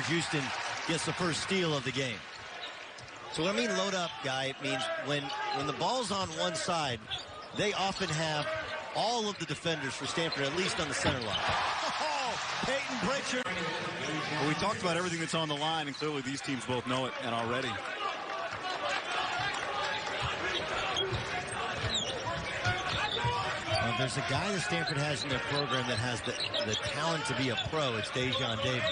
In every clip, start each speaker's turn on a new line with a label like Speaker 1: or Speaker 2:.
Speaker 1: Houston gets the first steal of the game. So what I mean load up, Guy, it means when the ball's on one side, they often have all of the defenders for Stanford, at least on the center line. Oh, Payton Pritchard.
Speaker 2: Well, we talked about everything that's on the line, and clearly these teams both know it and already.
Speaker 1: There's a guy that Stanford has in their program that has the talent to be a pro. It's Dejon Davis.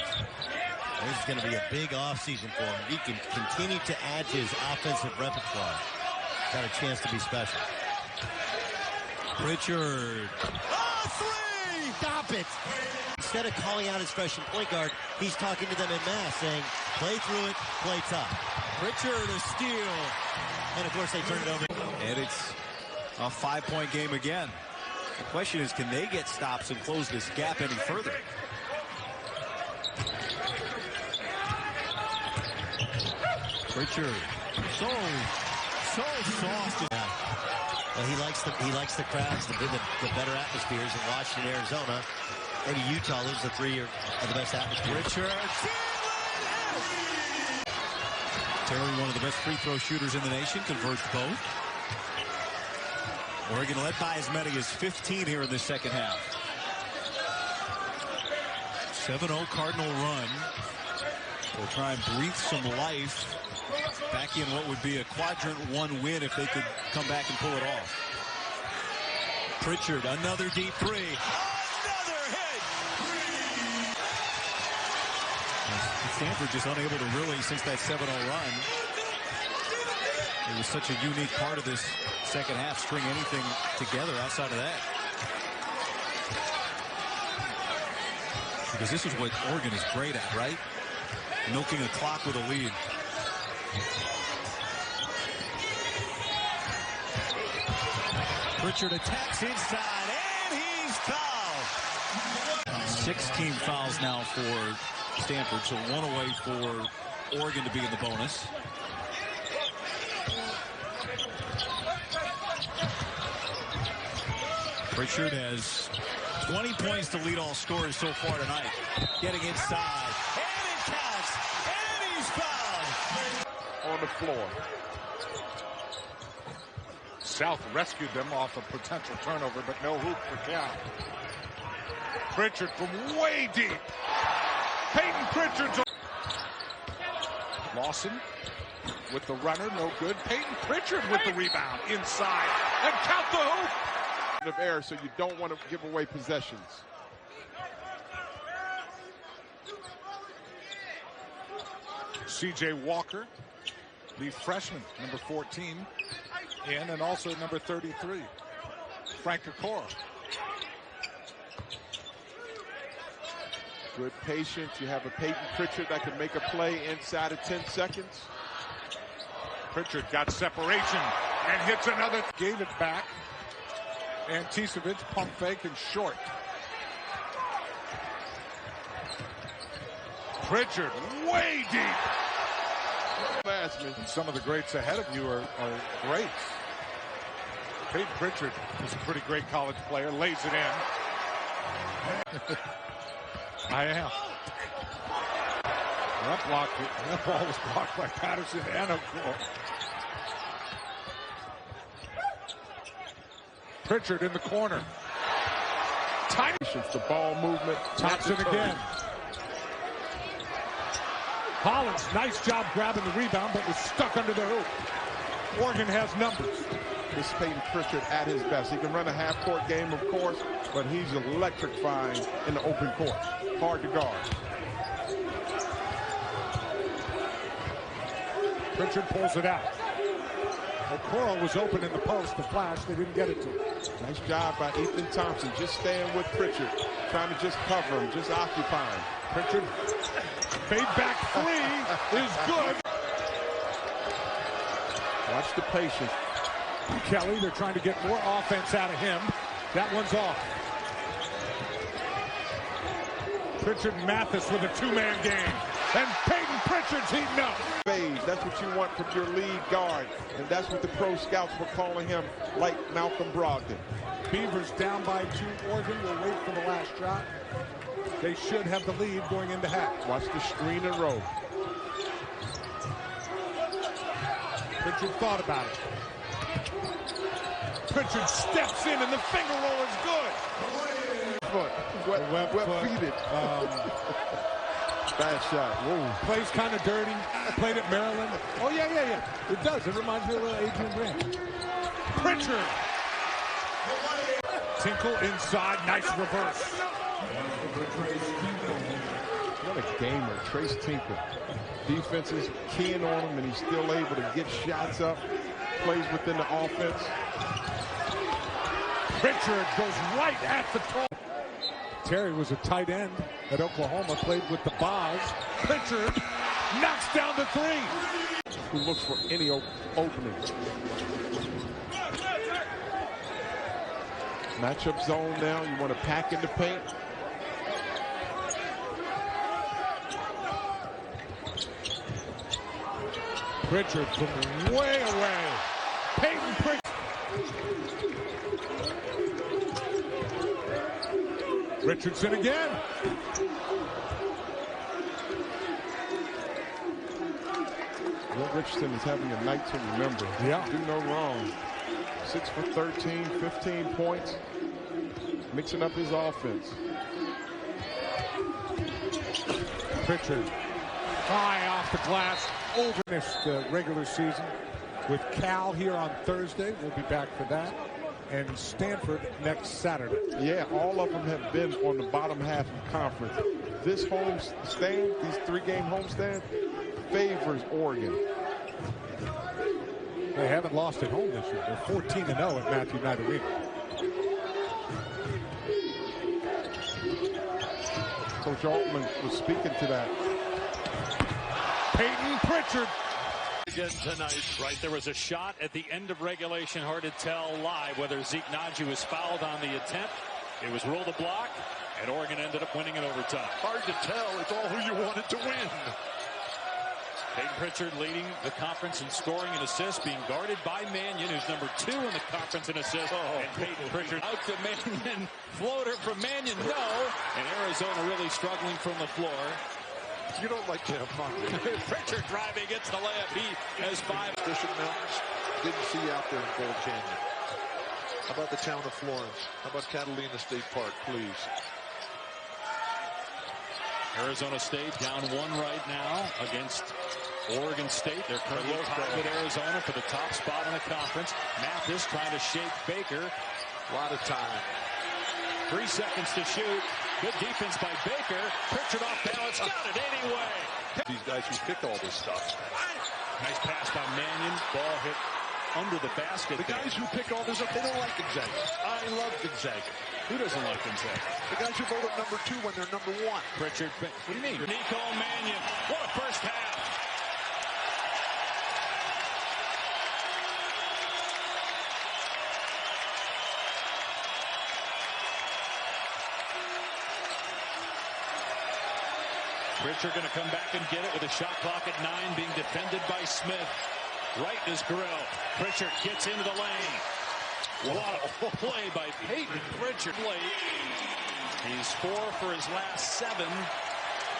Speaker 1: This is going to be a big offseason for him. He can continue to add to his offensive repertoire. Got a chance to be special.
Speaker 2: Pritchard.
Speaker 1: Oh, three! Stop it! Instead of calling out his freshman point guard, he's talking to them en masse, saying, play through it, play tough.
Speaker 2: Pritchard, a steal.
Speaker 1: And, of course, they turn it over.
Speaker 2: And it's a 5-point game again. The question is, can they get stops and close this gap any further? Pritchard, so soft.
Speaker 1: Yeah. Well, he likes the crowds, the better atmospheres in Washington, Arizona. Maybe Utah. Those are the three are the best atmospheres.
Speaker 2: Pritchard. Terry, one of the best free throw shooters in the nation, converts both. Oregon led by as many as 15 here in the second half. 7-0 Cardinal run. They'll try and breathe some life back in what would be a quadrant 1 win if they could come back and pull it off. Pritchard, another deep three. Another hit! Stanford just unable to really, since that 7-0 run, it was such a unique part of this second half, string anything together outside of that. Because this is what Oregon is great at, right? Milking a clock with a lead. Pritchard attacks inside, and he's fouled. 16 fouls now for Stanford, so 1 away for Oregon to be in the bonus. Pritchard has 20 points to lead all scorers so far tonight. Getting inside, and it counts, and he's fouled.
Speaker 3: On the floor. South rescued them off a potential turnover, but no hoop for Cal. Pritchard from way deep. Payton Pritchard's. Lawson with the runner, no good. Payton Pritchard with the rebound inside, and count the hoop.
Speaker 4: Of error, so you don't want to give away possessions.
Speaker 3: C.J. Walker, the freshman, number 14, in, and also number 33, Frank Okoro.
Speaker 4: Good patience. You have a Payton Pritchard that can make a play inside of 10 seconds.
Speaker 3: Pritchard got separation and hits another. Gave it back. And Tisevich pump fake and short. Pritchard way deep. And some of the greats ahead of you are greats. Payton Pritchard is a pretty great college player. Lays it in. I am. That ball was blocked by Patterson and Okoro. Pritchard in the corner. Time.
Speaker 4: The ball movement.
Speaker 3: Thompson again. Hollins, nice job grabbing the rebound, but was stuck under the hoop. Oregon has numbers.
Speaker 4: This Payton Pritchard at his best. He can run a half-court game, of course, but he's electrifying in the open court. Hard to guard.
Speaker 3: Pritchard pulls it out. Okoro was open in the post, the flash, they didn't get it to him.
Speaker 4: Nice job by Ethan Thompson, just staying with Pritchard, trying to just cover him, just occupy him.
Speaker 3: Pritchard, fade back three is good.
Speaker 4: Watch the patience.
Speaker 3: Kelly, they're trying to get more offense out of him. That one's off. Pritchard Mathis with a two-man game. And Payton Pritchard's heating up.
Speaker 4: That's what you want from your lead guard. And that's what the pro scouts were calling him, like Malcolm Brogdon.
Speaker 3: Beavers down by 2. Oregon will wait for the last shot. They should have the lead going into half.
Speaker 4: Watch the screen and roll.
Speaker 3: Pritchard thought about it. Pritchard steps in, and the finger roll is good.
Speaker 4: Wet feet it. Bad shot. Whoa.
Speaker 3: Plays kind of dirty. Played at Maryland. Oh, yeah. It does. It reminds me of Adrian Grant. Pritchard. Tinkle inside. Nice reverse.
Speaker 4: What a gamer, Trace Tinkle. Defense is keying on him, and he's still able to get shots up. Plays within the offense.
Speaker 3: Pritchard goes right at the top. Terry was a tight end at Oklahoma, played with the Boz. Pritchard knocks down the three.
Speaker 4: Who looks for any opening. Matchup zone now. You want to pack in the paint.
Speaker 3: Pritchard from way away. Payton Pritchard. Richardson again.
Speaker 4: Will Richardson is having a night to remember.
Speaker 3: Yeah.
Speaker 4: Do no wrong. 6 for 13, 15 points. Mixing up his offense.
Speaker 3: Pritchard high off the glass. Over this regular season with Cal here on Thursday. We'll be back for that. And Stanford next Saturday.
Speaker 4: Yeah, all of them have been on the bottom half of conference. This home stand, these 3-game homestand, favors Oregon.
Speaker 3: They haven't lost at home this year. They're 14-0 at Matthew Knight Arena.
Speaker 4: Coach Altman was speaking to that.
Speaker 3: Payton Pritchard.
Speaker 2: Again tonight, right? There was a shot at the end of regulation. Hard to tell live whether Zeke Naji was fouled on the attempt. It was ruled a block, and Oregon ended up winning in overtime.
Speaker 5: Hard to tell. It's all who you wanted to win.
Speaker 2: Payton Pritchard leading the conference in scoring and assists, being guarded by Mannion, who's number 2 in the conference in assists. And Payton Pritchard out to Mannion. Floater from Mannion, no. And Arizona really struggling from the floor.
Speaker 5: You don't like to have fun.
Speaker 2: Pritchard driving, gets the layup. He has 5.
Speaker 5: Bishop Mountains didn't see out there in Gold Canyon. How about the town of Florence? How about Catalina State Park, please?
Speaker 2: Arizona State down 1 right now against Oregon State. They're currently tied with Arizona for the top spot in the conference. Mathis trying to shake Baker.
Speaker 5: A lot of time.
Speaker 2: 3 seconds to shoot. Good defense by Baker. Pritchard off balance. Got it anyway.
Speaker 5: These guys who pick all this stuff.
Speaker 2: Nice pass by Mannion. Ball hit under the basket.
Speaker 5: The guys who pick all this up, they don't like Gonzaga. I love Gonzaga.
Speaker 2: Who doesn't like Gonzaga?
Speaker 5: The guys who vote at number 2 when they're number 1.
Speaker 2: Pritchard. What do you mean? Nico Mannion. What a first half. Pritchard going to come back and get it with a shot clock at 9, being defended by Smith. Right in his grill. Pritchard gets into the lane. What a play by Payton Pritchard. He's 4 for his last 7.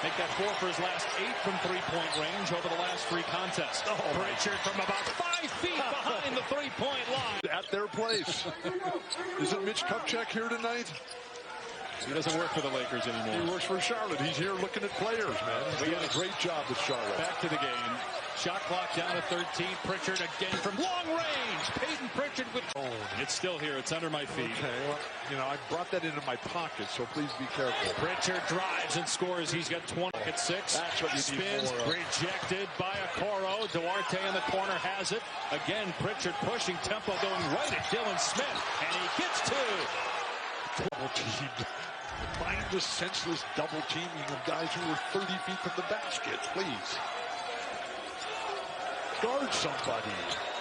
Speaker 2: Make that 4 for his last 8 from 3-point range over the last 3 contests. Pritchard from about 5 feet behind the 3-point line.
Speaker 5: At their place. Isn't Mitch Kupchak here tonight?
Speaker 2: He doesn't work for the Lakers anymore.
Speaker 5: He works for Charlotte. He's here looking at players, man. He's doing a great job with Charlotte.
Speaker 2: Back to the game. Shot clock down to 13. Pritchard again from long range. Payton Pritchard with... It's still here. It's under my feet.
Speaker 5: Okay, well, you know, I brought that into my pocket, so please be careful.
Speaker 2: Pritchard drives and scores. He's got 20 at 6.
Speaker 5: That's what you
Speaker 2: Spins,
Speaker 5: need more of.
Speaker 2: Rejected by Okoro. Duarte in the corner has it. Again, Pritchard pushing tempo, going right at Dylan Smith. And he gets 2.
Speaker 5: Double teamed. Mindless, senseless double teaming of guys who were 30 feet from the basket. Please. Guard somebody.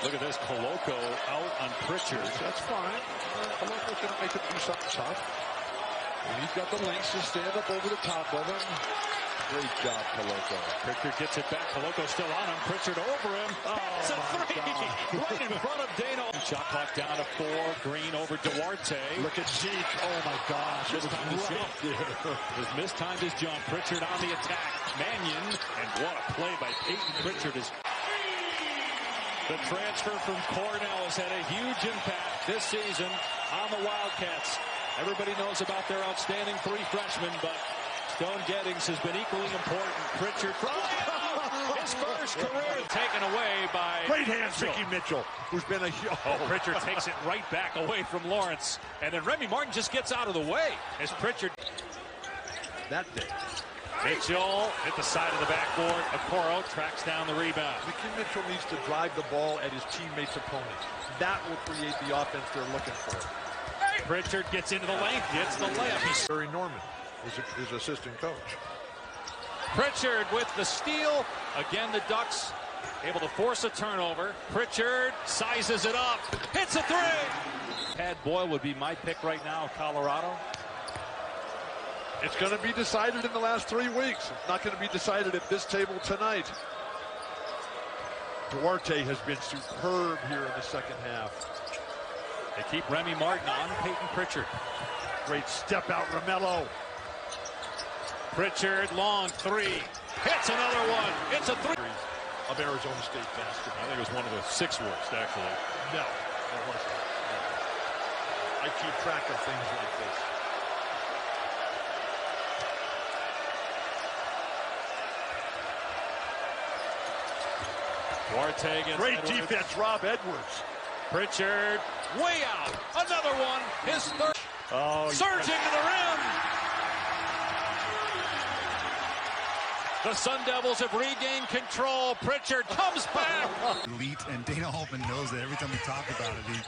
Speaker 2: Look at this. Koloko out on Pritchard.
Speaker 5: That's fine. Coloco's going to make him do something tough. And he's got the lengths to stand up over the top of him. Great job, Coloco.
Speaker 2: Pritchard gets it back. Coloco still on him. Pritchard over him. It's a three. Right in front of Dano. Shot clock down to 4. Green over Duarte.
Speaker 5: Look at Zeke. Oh my gosh.
Speaker 2: Mistimed his jump. His mistimed his jump. Pritchard on the attack. Mannion. And what a play by Payton Pritchard. The transfer from Cornell has had a huge impact this season on the Wildcats. Everybody knows about their outstanding 3 freshmen, but Stone Gettings has been equally important. Pritchard, his first career taken away by
Speaker 5: Great hands, Ricky Mitchell, who's been a
Speaker 2: Pritchard takes it right back away from Lawrence. And then Remy Martin just gets out of the way as Pritchard.
Speaker 5: that day.
Speaker 2: Mitchell hit the side of the backboard. Okoro tracks down the rebound.
Speaker 5: Ricky Mitchell needs to drive the ball at his teammates' opponents. That will create the offense they're looking for.
Speaker 2: Pritchard gets into the lane, gets the layup. He's
Speaker 5: Barry Norman is his assistant coach.
Speaker 2: Pritchard with the steal. Again, the Ducks able to force a turnover. Pritchard sizes it up, hits a 3. Tad Boyle would be my pick right now, Colorado.
Speaker 5: It's going to be decided in the last 3 weeks. It's not going to be decided at this table tonight. Duarte has been superb here in the second half.
Speaker 2: They keep Remy Martin on Payton Pritchard.
Speaker 5: Great step out, Romello.
Speaker 2: Pritchard, long 3. Hits another one. It's a 3.
Speaker 5: Of Arizona State basketball.
Speaker 2: I think it was one of the 6 worst, actually.
Speaker 5: No, it wasn't. I keep track of things like this.
Speaker 2: Duarte against
Speaker 5: Great
Speaker 2: Edwards.
Speaker 5: defense, Rob Edwards.
Speaker 2: Pritchard, way out. Another one. His third. Surging to the rim. The Sun Devils have regained control. Pritchard comes back.
Speaker 6: Elite, and Dana Altman knows that every time we talk about it, he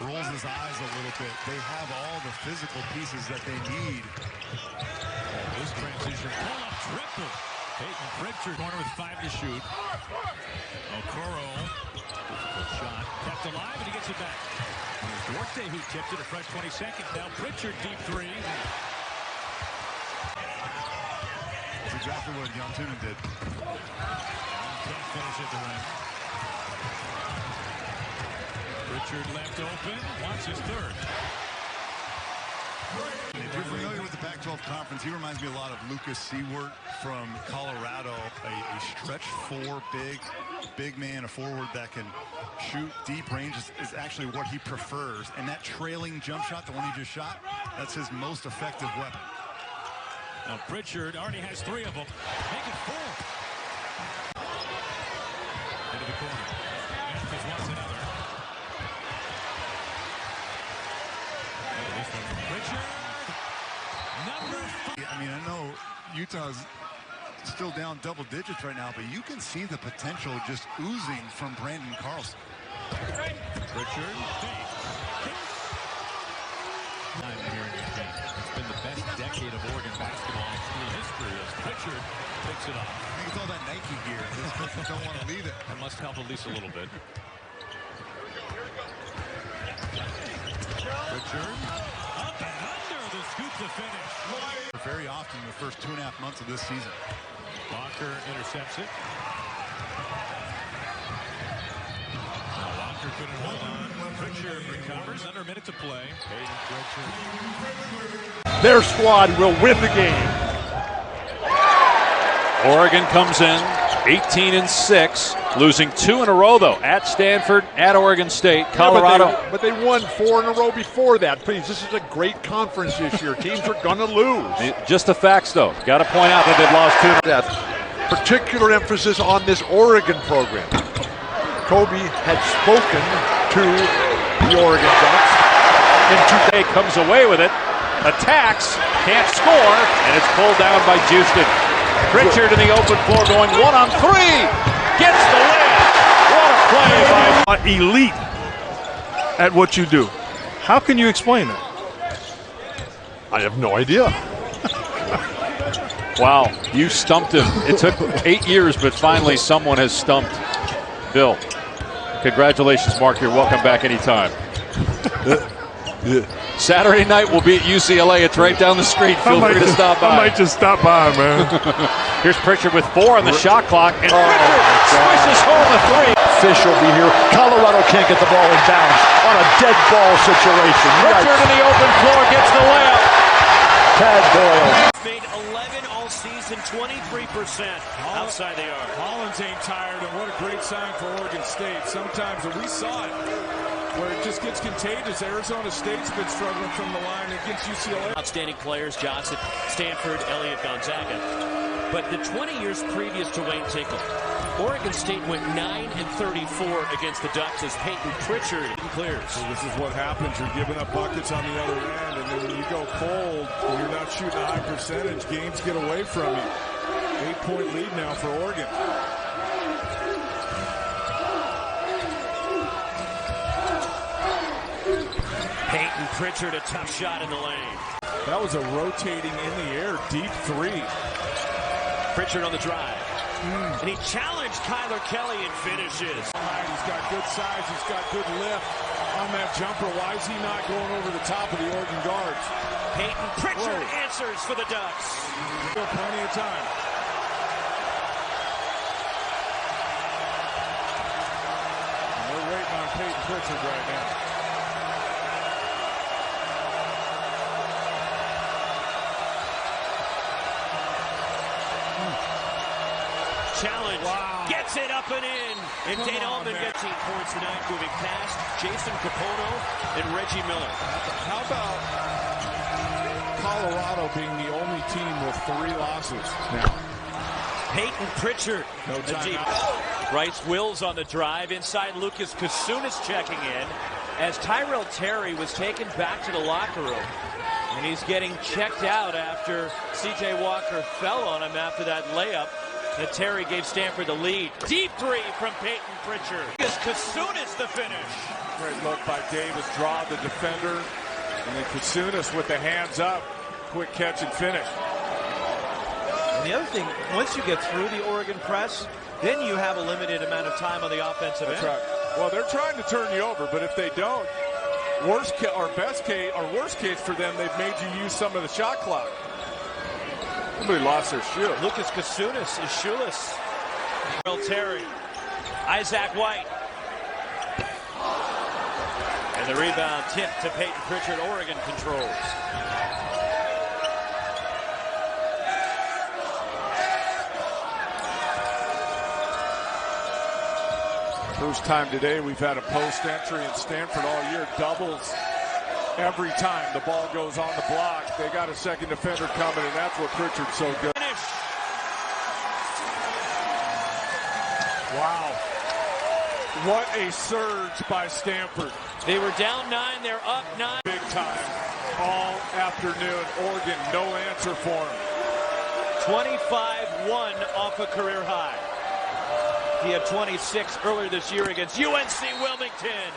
Speaker 6: rolls his eyes a little bit. They have all the physical pieces that they need.
Speaker 7: This transition pull-up triple. Payton Pritchard corner with 5 to shoot. Okoro, difficult shot, kept alive, and he gets it back. It's Duarte who tipped it, a fresh 20 seconds. Now Pritchard deep 3.
Speaker 6: That's exactly what John Toonen did.
Speaker 7: Can't finish at the rim. Pritchard left open, wants his 3rd.
Speaker 6: If you're familiar with the Pac-12 Conference, he reminds me a lot of Lucas Seward from Colorado, a stretch 4 big man, a forward that can shoot deep range is actually what he prefers. And that trailing jump shot, the one he just shot, that's his most effective weapon.
Speaker 7: Now Pritchard already has 3 of them. Make it 4. Into the corner. Memphis wants another. This one from Pritchard.
Speaker 6: I mean, I know Utah's still down double digits right now, but you can see the potential just oozing from Brandon Carlson.
Speaker 7: Pritchard. Time here in this game. It's been the best decade of Oregon basketball in school history as Pritchard picks it up.
Speaker 6: I think it's all that Nike gear. Those coaches don't want to leave it.
Speaker 7: That must help at least a little bit. Pritchard. Up and under the scoop to finish.
Speaker 6: Very often in the first 2.5 months of this season.
Speaker 7: Walker intercepts it. Walker couldn't hold on. Pritchard recovers. Under a minute to play. Payton Pritchard.
Speaker 5: Their squad will win the game.
Speaker 2: Oregon comes in 18-6, losing 2 in a row though at Stanford, at Oregon State, Colorado.
Speaker 5: Yeah, but they won 4 in a row before that. Please, this is a great conference this year. Teams are going to lose.
Speaker 2: Just the facts though. Got to point out that they've lost 2.
Speaker 5: That particular emphasis on this Oregon program. Kobe had spoken to the Oregon Ducks.
Speaker 2: And comes away with it, attacks, can't score, and it's pulled down by Houston. Pritchard in the open floor going 1-on-3. Gets the layup. What a play by
Speaker 8: elite at what you do. How can you explain that?
Speaker 5: I have no idea.
Speaker 2: Wow, you stumped him. It took 8 years, but finally someone has stumped Bill. Congratulations, Mark. You're welcome back anytime.
Speaker 8: Yeah.
Speaker 2: Saturday night we'll be at UCLA. It's right down the street. Feel free to stop by.
Speaker 8: I might just stop by, man.
Speaker 2: Here's Pritchard with 4 on the shot clock. And Pritchard swishes home a 3.
Speaker 5: Fish will be here. Colorado can't get the ball in bounds on a dead ball situation.
Speaker 2: Pritchard in the open floor gets the layup.
Speaker 5: Tad Doyle.
Speaker 9: Made 11 all season, 23% outside the arc.
Speaker 3: Hollins ain't tired, and what a great sign for Oregon State. Sometimes, and we saw it, where it just gets contagious. Arizona State's been struggling from the line against UCLA.
Speaker 9: Outstanding players, Johnson, Stanford, Elliott, Gonzaga. But the 20 years previous to Wayne Tinkle, Oregon State went 9-34 against the Ducks as Payton Pritchard clears.
Speaker 3: So this is what happens. You're giving up buckets on the other end, and then when you go cold, when you're not shooting a high percentage, games get away from you. 8-point lead now for Oregon.
Speaker 9: Payton Pritchard, a tough shot in the lane.
Speaker 3: That was a rotating in the air, deep 3.
Speaker 9: Pritchard on the drive. And he challenged Kyler Kelly and finishes.
Speaker 3: He's got good size. He's got good lift on that jumper. Why is he not going over the top of the Oregon guards?
Speaker 9: Payton Pritchard answers for the Ducks.
Speaker 3: Still plenty of time. And we're waiting on Payton Pritchard right now.
Speaker 9: Challenge.
Speaker 3: Wow.
Speaker 9: Gets it up and in. And Dane Altman gets 18 points tonight, moving past Jason Capono and Reggie Miller.
Speaker 3: How about Colorado being the only team with 3 losses now?
Speaker 9: Payton Pritchard.
Speaker 3: No timeout.
Speaker 9: Bryce Wills on the drive. Inside, Lucas Kasunas checking in as Tyrell Terry was taken back to the locker room. And he's getting checked out after C.J. Walker fell on him after that layup. And Terry gave Stanford the lead. Deep 3 from Payton Pritchard. Lucas Kasunas the finish.
Speaker 3: Great look by Davis. Draw the defender. And then Kasunas with the hands up. Quick catch and finish.
Speaker 10: And the other thing, once you get through the Oregon press, then you have a limited amount of time on the offensive end.
Speaker 3: That's right. Well, they're trying to turn you over, but if they don't, worst case for them, they've made you use some of the shot clock. Somebody lost their shoe.
Speaker 10: Lucas Kasunas is shoeless.
Speaker 9: Terry. Isaac White. And the rebound tip to Payton Pritchard. Oregon controls.
Speaker 3: First time today we've had a post entry in Stanford all year. Doubles every time the ball goes on the block. They got a second defender coming, and that's what Pritchard's so good. Wow. What a surge by Stanford.
Speaker 9: They were down 9, they're up 9.
Speaker 3: Big time all afternoon. Oregon, no answer for him.
Speaker 9: 25-1 off a career high. He had 26 earlier this year against UNC Wilmington.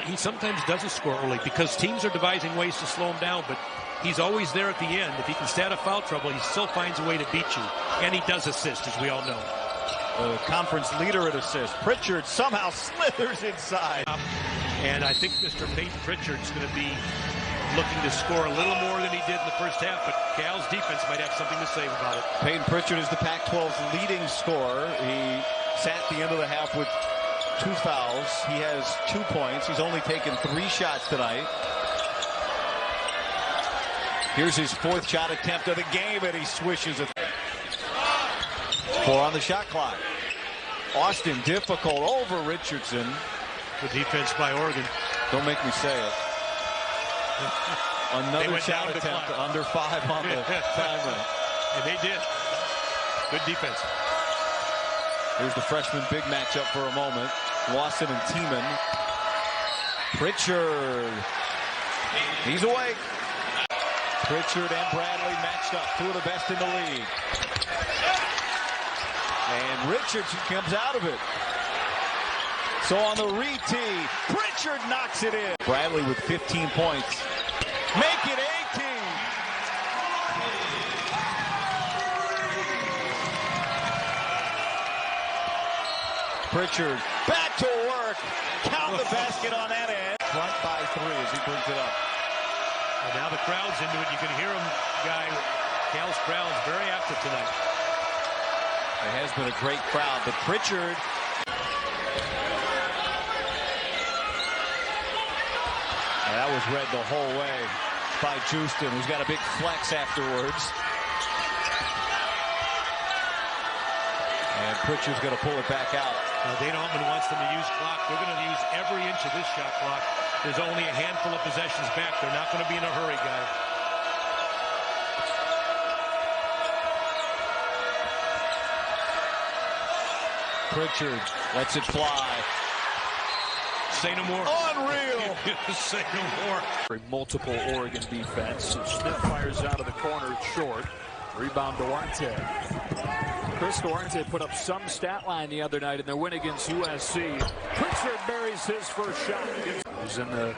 Speaker 11: He sometimes doesn't score early because teams are devising ways to slow him down, but he's always there at the end. If he can stay out of foul trouble, he still finds a way to beat you. And he does assist, as we all know.
Speaker 1: The conference leader at assists. Pritchard somehow slithers inside.
Speaker 11: And I think Mr. Payton Pritchard's going to be looking to score a little more than he did in the first half, but Cal's defense might have something to say about it.
Speaker 1: Payton Pritchard is the Pac-12's leading scorer. He sat at the end of the half with 2 fouls. He has 2 points. He's only taken 3 shots tonight. Here's his 4th shot attempt of the game, and he swishes it. 4 on the shot clock. Austin difficult over Richardson.
Speaker 11: Good defense by Oregon.
Speaker 1: Don't make me say it. Another shot attempt under 5 on the timer.
Speaker 11: And they did. Good defense.
Speaker 1: Here's the freshman big matchup for a moment. Lawson and Tiemann. Pritchard. He's awake. Pritchard and Bradley matched up. 2 of the best in the league. And Richardson comes out of it. So on the re-tee, Pritchard knocks it in. Bradley with 15 points. Make it 18. Pritchard back to work. Count the basket on that end.
Speaker 2: front by 3 as he brings it up.
Speaker 11: And now the crowd's into it. You can hear him, guy. Cal's crowd's very active tonight.
Speaker 9: It has been a great crowd, but Pritchard. That was read the whole way by Justin, who's got a big flex afterwards. And Pritchard's going to pull it back out.
Speaker 11: Dana Altman wants them to use clock. They're going to use every inch of this shot clock. There's only a handful of possessions back. They're not going to be in a hurry, guys.
Speaker 9: Pritchard lets it fly.
Speaker 11: Say no more.
Speaker 2: Unreal.
Speaker 11: Say no more.
Speaker 2: Multiple Oregon defense. Smith fires out of the corner. It's short. Rebound Duarte. Chris Duarte put up some stat line the other night in their win against USC. Pritchard buries his first shot. He's in the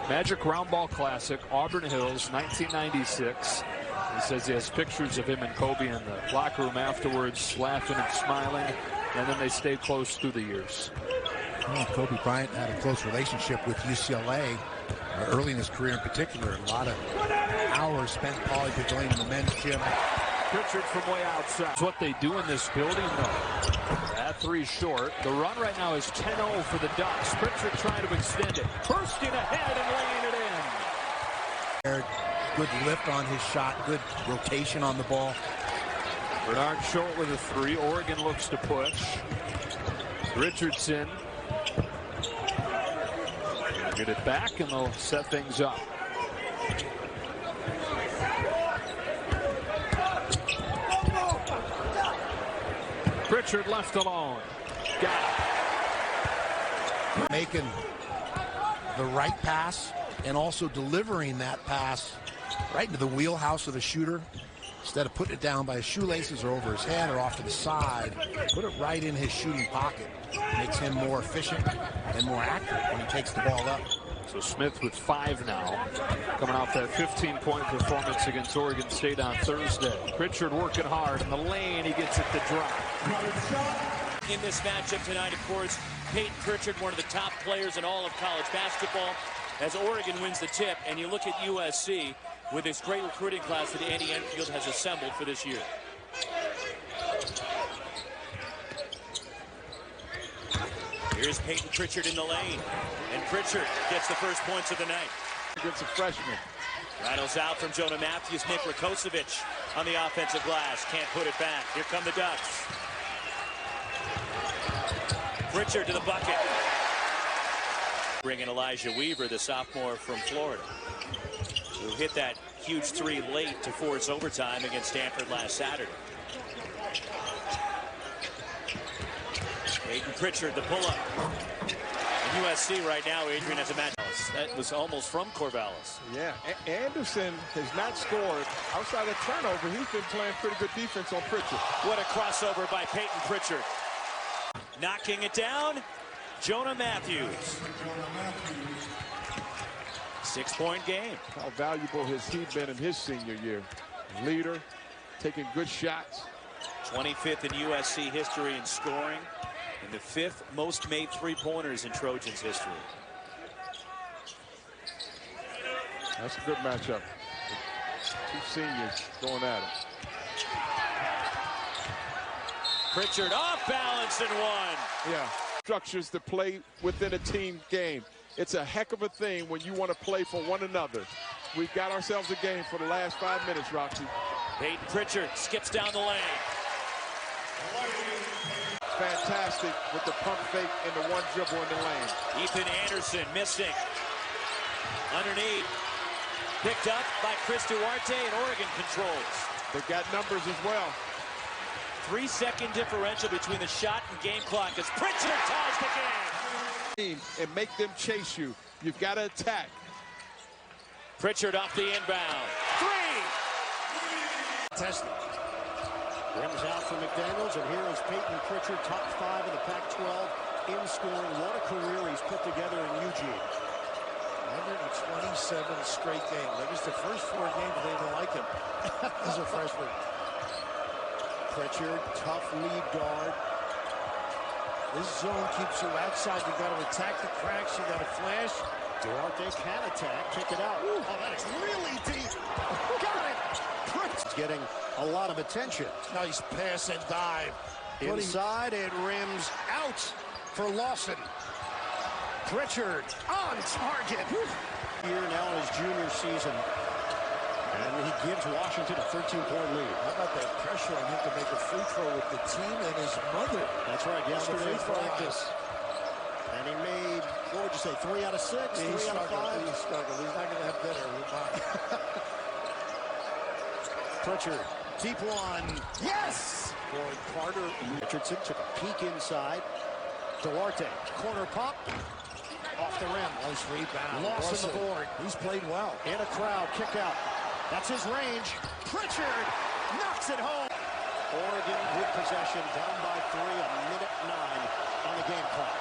Speaker 2: Magic Round Ball Classic, Auburn Hills, 1996. He says he has pictures of him and Kobe in the locker room afterwards, laughing and smiling, and then they stayed close through the years.
Speaker 12: Well, Kobe Bryant had a close relationship with UCLA early in his career in particular. A lot of hours spent Pauley Pavilion in the men's gym.
Speaker 2: Pritchard from way outside. That's what they do in this building, though. That 3 short. The run right now is 10-0 for the Ducks. Pritchard trying to extend it. Bursting ahead and laying it in.
Speaker 12: Good lift on his shot. Good rotation on the ball.
Speaker 2: Bernard Short with a 3. Oregon looks to push. Richardson. Get it back and they'll set things up. Pritchard left alone. Got it.
Speaker 12: Making the right pass and also delivering that pass right into the wheelhouse of the shooter. Instead of putting it down by his shoelaces or over his head or off to the side, put it right in his shooting pocket. Makes him more efficient and more accurate when he takes the ball up.
Speaker 2: So Smith with 5 now, coming off that 15-point performance against Oregon State on Thursday. Pritchard working hard in the lane. He gets it to drop.
Speaker 9: In this matchup tonight, of course, Payton Pritchard, one of the top players in all of college basketball, as Oregon wins the tip. And you look at USC with this great recruiting class that Andy Enfield has assembled for this year. Here's Payton Pritchard in the lane. And Pritchard gets the first points of the night.
Speaker 4: Against a freshman.
Speaker 9: Rattles out from Jonah Matthews. Nick Rakocevic on the offensive glass. Can't put it back. Here come the Ducks. Pritchard to the bucket. Bringing Elijah Weaver, the sophomore from Florida, who hit that huge 3 late to force overtime against Stanford last Saturday. Payton Pritchard, the pull-up. And USC right now, Adrian, has a match. That was almost from Corvallis.
Speaker 4: Yeah, Anderson has not scored. Outside of turnover, he's been playing pretty good defense on Pritchard.
Speaker 9: What a crossover by Payton Pritchard. Knocking it down, Jonah Matthews. 6-point game.
Speaker 4: How valuable has he been in his senior year? Leader, taking good shots.
Speaker 9: 25th in USC history in scoring, and the 5th most made 3-pointers in Trojans history.
Speaker 4: That's a good matchup. 2 seniors going at it.
Speaker 9: Pritchard off balance and 1.
Speaker 4: Yeah, structures to play within a team game. It's a heck of a thing when you want to play for one another. We've got ourselves a game for the last 5 minutes, Roxy.
Speaker 9: Payton Pritchard skips down the lane.
Speaker 4: Fantastic with the pump fake and the 1 dribble in the lane.
Speaker 9: Ethan Anderson missing. Underneath. Picked up by Chris Duarte, and Oregon controls.
Speaker 4: They've got numbers as well.
Speaker 9: 3-second differential between the shot and game clock as Pritchard ties the game.
Speaker 4: And make them chase you. You've got to attack.
Speaker 9: Pritchard off the inbound. 3!
Speaker 13: Test. Rims out for McDaniels, and here is Payton Pritchard, top 5 of the Pac-12 in scoring. What a career he's put together in Eugene.
Speaker 12: 127 straight games. I guess the first 4 games they didn't like him as a freshman.
Speaker 13: Pritchard, tough lead guard. This zone keeps you outside. You got to attack the cracks. You got to flash. Duarte can attack, kick it out. Ooh, oh, that is really deep. Got it. Pritchard getting a lot of attention.
Speaker 12: Nice pass and dive.
Speaker 13: Inside, it rims out for Lawson. Pritchard on target. Here now in his junior season. And he gives Washington a 13-point lead.
Speaker 12: How about that pressure on him to make a free throw with the team and his mother?
Speaker 13: That's right, yesterday practice. And he made, what would you say, 3 out of 6, 3 out of 5?
Speaker 12: He's struggled. He's not going to have dinner with mine.
Speaker 13: Pritchard, deep one. Yes!
Speaker 12: Boy, Carter.
Speaker 13: Richardson took a peek inside. Duarte, corner pop. Off the rim.
Speaker 12: Nice rebound.
Speaker 13: Lost on the board.
Speaker 12: He's played well.
Speaker 13: In a crowd, kick out. That's his range. Pritchard knocks it home. Oregon with possession, down by 3, a minute 9 on the game clock.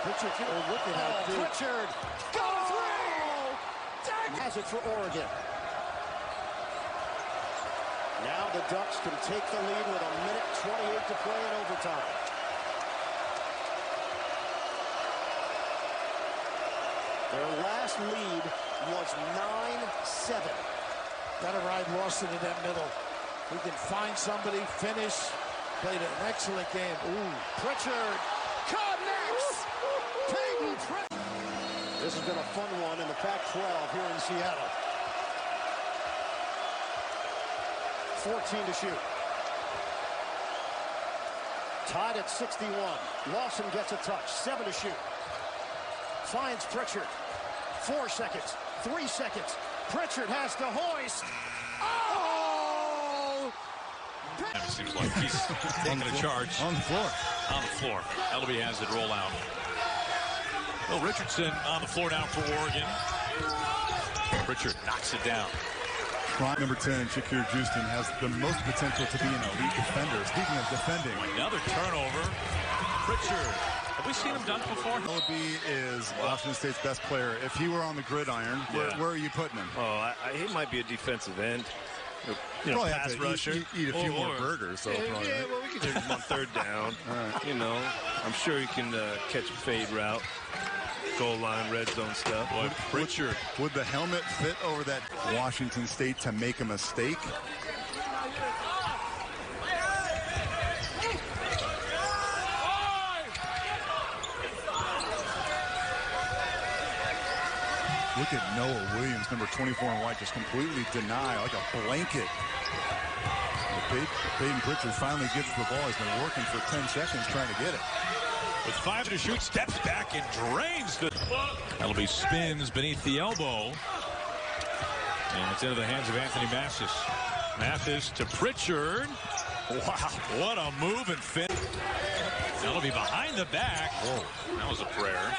Speaker 12: Pritchard, look at how deep.
Speaker 13: Pritchard got a 3. Has it for Oregon. Now the Ducks can take the lead with a minute 28 to play in overtime. Their last lead was 9-7.
Speaker 12: Gotta ride Lawson in that middle. He can find somebody, finish. Played an excellent game. Ooh,
Speaker 13: Pritchard connects. Payton Pritchard. This has been a fun one in the Pac-12 here in Seattle. 14 to shoot. Tied at 61. Lawson gets a touch. 7 to shoot. Finds Pritchard. 4 seconds. 3 seconds. Pritchard has to hoist. Oh!
Speaker 7: It seems like he's taking a charge.
Speaker 6: On the floor.
Speaker 7: On the floor. Ellaby has it roll out. Well, Richardson on the floor now for Oregon. Pritchard knocks it down.
Speaker 6: Prime number 10, Shakir Houston, has the most potential to be an elite defender. Speaking of defending.
Speaker 7: Another turnover. Pritchard. Have we seen him dunk before?
Speaker 6: Ellaby is Washington State's best player. If he were on the gridiron, where are you putting him?
Speaker 14: Oh, he might be a defensive end.
Speaker 6: You know, pass
Speaker 14: rusher.
Speaker 6: Eat a few more burgers. So probably,
Speaker 14: yeah, well, we can do him on 3rd down. You know, I'm sure he can catch a fade route. Goal line, red zone stuff.
Speaker 6: Boy, Pritchard. Would the helmet fit over that Washington State to make a mistake? Look at Noah Williams, number 24 in white, just completely deny, like a blanket. Payton Pritchard finally gets the ball. He's been working for 10 seconds trying to get it.
Speaker 7: With 5 to shoot, steps back and drains the... Ellaby spins beneath the elbow. And it's into the hands of Anthony Mathis. Mathis to Pritchard. Wow, what a move and fit. Ellaby behind the back. Whoa, that was a prayer.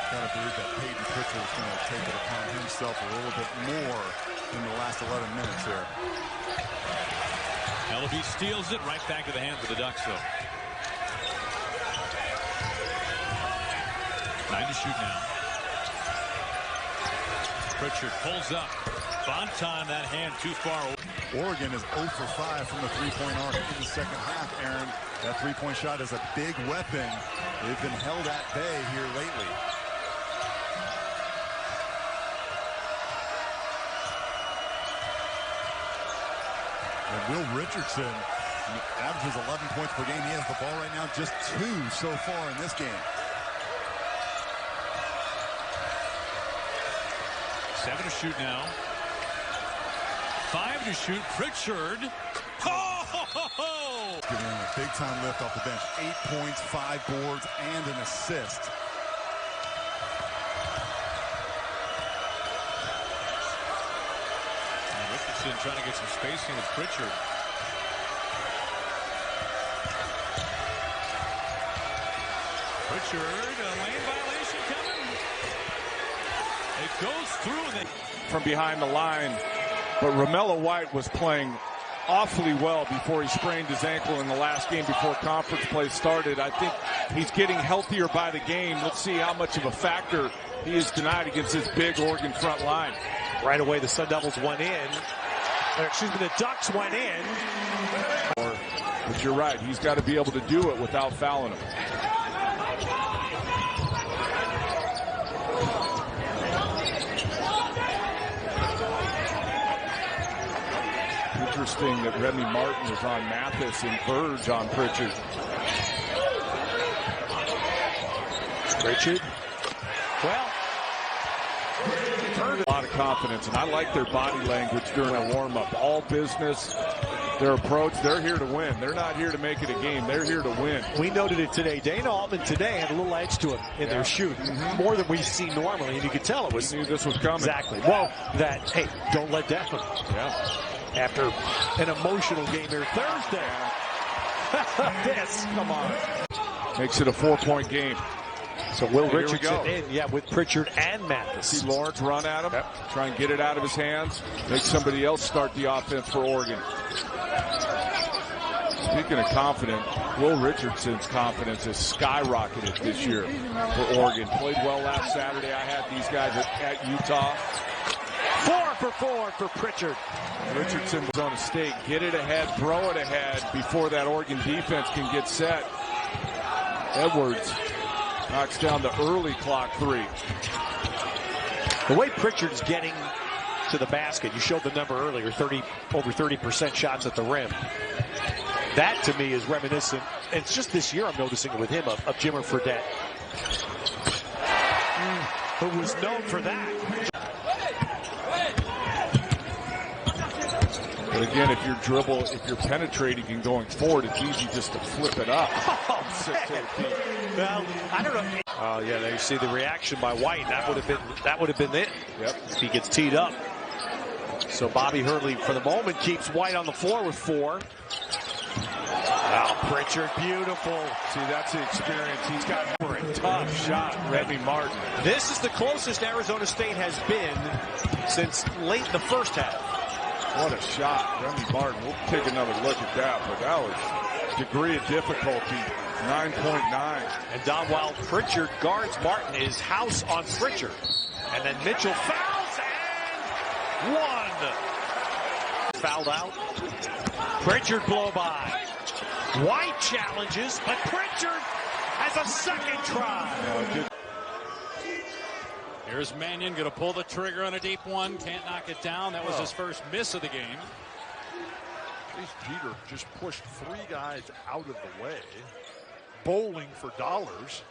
Speaker 6: Gotta believe that Payton Pritchard is going to take it upon himself a little bit more in the last 11 minutes here.
Speaker 7: Ellaby steals it right back to the hands of the Ducks, though. 9 to shoot now. Pritchard pulls up. Bonton, that hand too far.
Speaker 6: Oregon is 0 for 5 from the three-point arc in the second half, Aaron. That three-point shot is a big weapon. They've been held at bay here lately. And Will Richardson averages 11 points per game. He has the ball right now, just 2 so far in this game.
Speaker 7: 7 to shoot now. 5 to shoot. Pritchard. Oh!
Speaker 6: Giving him a big-time lift off the bench. 8 points, 5 boards, and an assist.
Speaker 7: And Richardson trying to get some spacing with Pritchard. Pritchard, a lane violation coming. It goes through
Speaker 3: from behind the line, but Romello White was playing awfully well before he sprained his ankle in the last game before conference play started. I think he's getting healthier by the game. Let's see how much of a factor he is tonight against this big Oregon front line.
Speaker 10: Right away, the Sun Devils went in.
Speaker 9: The Ducks went in.
Speaker 4: But you're right. He's got to be able to do it without fouling him. Interesting that Remy Martin is on Mathis and Verge on Pritchard.
Speaker 9: Pritchard. Well,
Speaker 4: A lot of confidence, and I like their body language during a warm-up. All business, their approach. They're here to win. They're not here to make it a game. They're here to win.
Speaker 15: We noted it today. Dana Altman today had a little edge to him in their shoot, more than we see normally, and you could tell it was.
Speaker 4: We knew this was coming.
Speaker 15: Exactly. Well, hey, don't let down.
Speaker 4: Yeah.
Speaker 15: After an emotional game here Thursday. This, come on.
Speaker 4: Makes it a 4-point game.
Speaker 15: So Will
Speaker 4: Here
Speaker 15: Richardson in, with Pritchard and Mathis.
Speaker 4: See Lawrence run at him, try and get it out of his hands, make somebody else start the offense for Oregon. Speaking of confident, Will Richardson's confidence has skyrocketed this year for Oregon. Played well last Saturday. I had these guys at Utah.
Speaker 15: 4 for 4 for Pritchard.
Speaker 4: Richardson was on a stake. Get it ahead, throw it ahead before that Oregon defense can get set. Edwards knocks down the early clock 3.
Speaker 15: The way Pritchard's getting to the basket, you showed the number earlier, over 30% shots at the rim. That to me is reminiscent, and it's just this year I'm noticing it with him, of Jimmer Fredette, who was known for that.
Speaker 4: But again, if you're penetrating and going forward, it's easy just to flip it up.
Speaker 15: Well, I don't know. Oh yeah, there you see the reaction by White. That would have been it.
Speaker 4: Yep.
Speaker 15: He gets teed up. So Bobby Hurley, for the moment, keeps White on the floor with 4. Wow, Pritchard, beautiful.
Speaker 4: See, that's the experience. He's got a tough shot, Remy Martin.
Speaker 15: This is the closest Arizona State has been since late in the first half.
Speaker 4: What a shot, Remy Martin. We'll take another look at that, but that was degree of difficulty, 9.9.
Speaker 15: And Don, while Pritchard guards Martin, is house on Pritchard. And then Mitchell fouls, and 1. Fouled out. Pritchard blow by. White challenges, but Pritchard has a second try.
Speaker 2: Here's Mannion, going to pull the trigger on a deep one. Can't knock it down. That was his first miss of the game.
Speaker 5: Chase Jeter just pushed 3 guys out of the way. Bowling for dollars.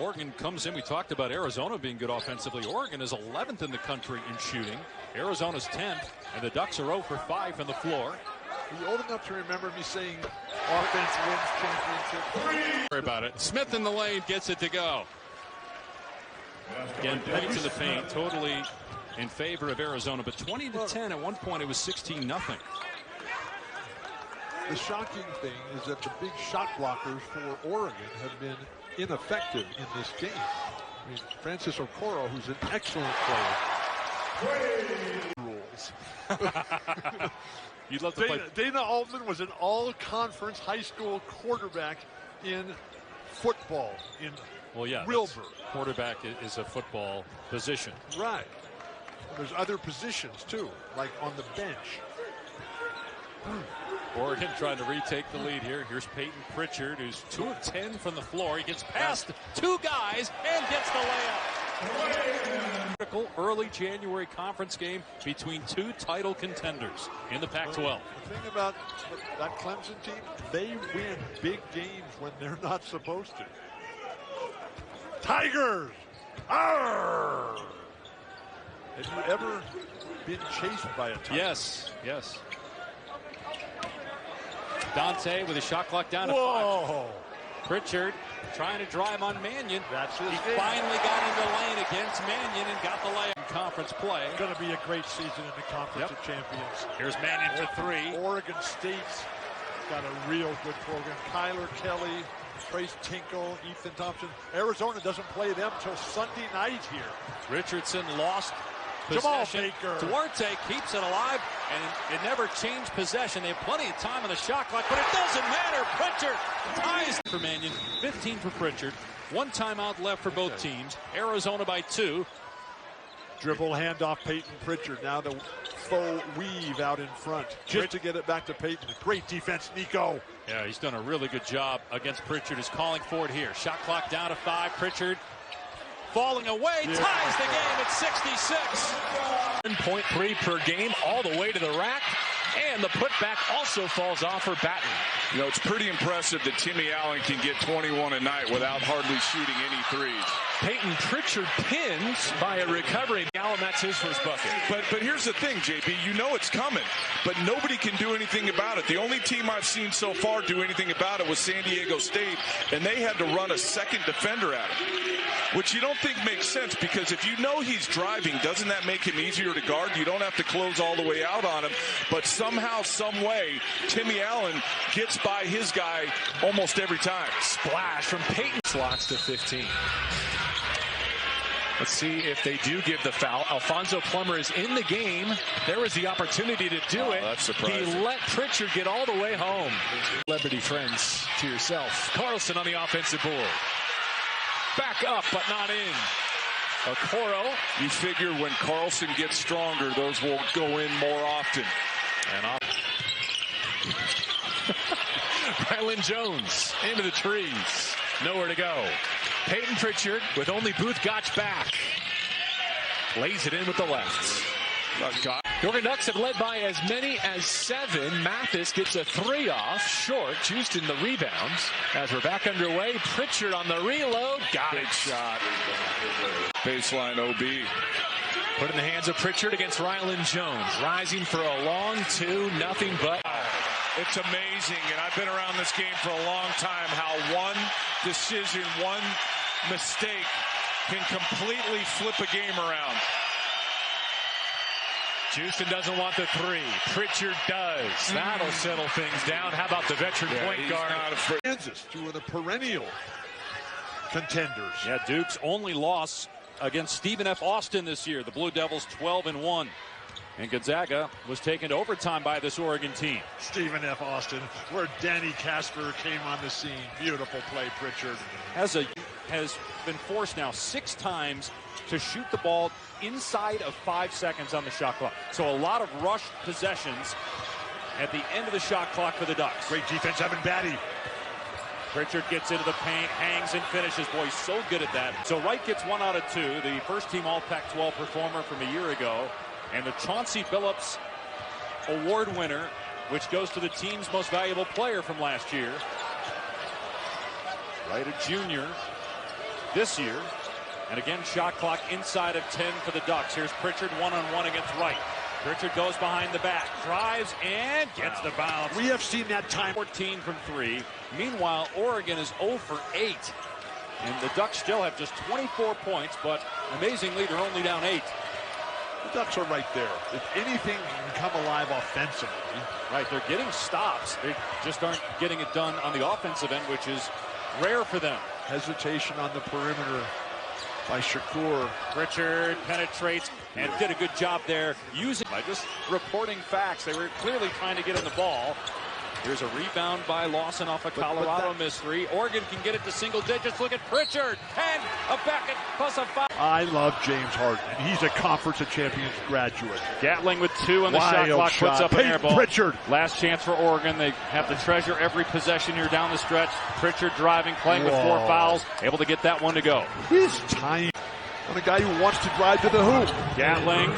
Speaker 2: Oregon comes in. We talked about Arizona being good offensively. Oregon is 11th in the country in shooting. Arizona's 10th, and the Ducks are 0 for 5 from the floor.
Speaker 5: Are you old enough to remember me saying offense wins championship?
Speaker 2: Sorry about it. Smith in the lane gets it to go. Again, points in the paint, totally in favor of Arizona, but 20-10 at one point. It was 16-0.
Speaker 5: The shocking thing is that the big shot blockers for Oregon have been ineffective in this game. I mean, Francis Okoro, who's an excellent player. Rules.
Speaker 2: You'd love to play.
Speaker 5: Dana Altman was an all-conference high school quarterback in football in Wilbur.
Speaker 2: Quarterback is a football position.
Speaker 5: Right. There's other positions, too, like on the bench.
Speaker 2: Oregon trying to retake the lead here. Here's Payton Pritchard, who's 2 of 10 from the floor. He gets past 2 guys and gets the layup. Critical early January conference game between 2 title contenders in the Pac-12.
Speaker 5: The thing about that Clemson team, they win big games when they're not supposed to. Tigers! Arr! Have you ever been chased by a tiger?
Speaker 2: Yes, yes. Dante with a shot clock down to 5. Pritchard trying to drive on Mannion. He finally got in the lane against Mannion and got the layup in conference play.
Speaker 5: It's going to be a great season in the Conference of Champions.
Speaker 2: Here's Mannion for 3.
Speaker 5: Oregon State's got a real good program. Kyler Kelly, Trace Tinkle, Ethan Thompson. Arizona doesn't play them till Sunday night here.
Speaker 2: Richardson lost possession. Duarte keeps it alive, and it never changed possession. They have plenty of time on the shot clock, but it doesn't matter. Pritchard ties for Mannion. 15 for Pritchard. 1 timeout left for both teams. Arizona by 2.
Speaker 5: Dribble, handoff, Payton, Pritchard. Now the faux weave out in front. Just to get it back to Payton. Great defense, Nico.
Speaker 2: Yeah, he's done a really good job against Pritchard. Is calling for it here. Shot clock down to 5. Pritchard falling away, ties the game at 66. 1.3 per game all the way to the rack. And the putback also falls off for Batten.
Speaker 4: You know, it's pretty impressive that Timmy Allen can get 21 a night without hardly shooting any threes.
Speaker 2: Payton Pritchard pins by a recovery. Allen, that's his first bucket.
Speaker 4: But here's the thing, JB. You know it's coming, but nobody can do anything about it. The only team I've seen so far do anything about it was San Diego State, and they had to run a second defender at him, which you don't think makes sense, because if you know he's driving, doesn't that make him easier to guard? You don't have to close all the way out on him, but somehow, some way, Timmy Allen gets by his guy almost every time.
Speaker 2: Splash from Payton. Slots to 15. Let's see if they do give the foul. Alfonso Plummer is in the game. There was the opportunity to do it.
Speaker 4: That's surprising.
Speaker 2: He let Pritchard get all the way home. Celebrity friends to yourself. Carlson on the offensive board. Back up, but not in. Okoro.
Speaker 4: You figure when Carlson gets stronger, those will go in more often.
Speaker 2: And off. Rylan Jones into the trees. Nowhere to go. Payton Pritchard with only Booth Gotch back. Lays it in with the left. The Oregon Ducks have led by as many as 7. Mathis gets a 3 off. Short. Houston the rebounds. As we're back underway, Pritchard on the reload. Got it.
Speaker 4: Shot. Baseline OB.
Speaker 2: Put in the hands of Pritchard against Rylan Jones. Rising for a long 2, nothing but.
Speaker 4: It's amazing, and I've been around this game for a long time, how one decision, one mistake can completely flip a game around.
Speaker 2: Houston doesn't want the 3. Pritchard does. That'll settle things down. How about the veteran point guard?
Speaker 5: Kansas, 2 of the perennial contenders.
Speaker 2: Yeah, Duke's only loss against Stephen F. Austin this year. The Blue Devils 12-1. And Gonzaga was taken to overtime by this Oregon team.
Speaker 5: Stephen F. Austin, where Danny Casper came on the scene. Beautiful play, Pritchard.
Speaker 2: Has been forced now 6 times to shoot the ball inside of 5 seconds on the shot clock. So a lot of rushed possessions at the end of the shot clock for the Ducks.
Speaker 5: Great defense, Evan Batty.
Speaker 2: Pritchard gets into the paint, hangs and finishes. Boy, he's so good at that. So Wright gets 1 out of 2, the first team All-Pac-12 performer from a year ago. And the Chauncey Billups Award winner, which goes to the team's most valuable player from last year. Wright, a junior this year. And again, shot clock inside of 10 for the Ducks. Here's Pritchard one-on-one against Wright. Pritchard goes behind the back, drives, and gets the bounce.
Speaker 5: We have seen that time.
Speaker 2: 14 from 3. Meanwhile, Oregon is 0 for 8. And the Ducks still have just 24 points, but amazingly, they're only down 8.
Speaker 5: The Ducks are right there. If anything can come alive offensively.
Speaker 2: Right, they're getting stops. They just aren't getting it done on the offensive end, which is rare for them.
Speaker 5: Hesitation on the perimeter by Shakur.
Speaker 2: Pritchard penetrates and did a good job there using by just reporting facts. They were clearly trying to get in the ball. Here's a rebound by Lawson off a Colorado missed 3. Oregon can get it to single digits. Look at Pritchard and a Beckett plus a 5.
Speaker 5: I love James Harden. He's a Conference of Champions graduate.
Speaker 2: Gatling with 2 on the shot clock. Puts up an air ball.
Speaker 5: Pritchard.
Speaker 2: Last chance for Oregon. They have to treasure every possession here down the stretch. Pritchard driving, playing with 4 fouls. Able to get that one to go.
Speaker 5: His time on a guy who wants to drive to the hoop.
Speaker 2: Gatling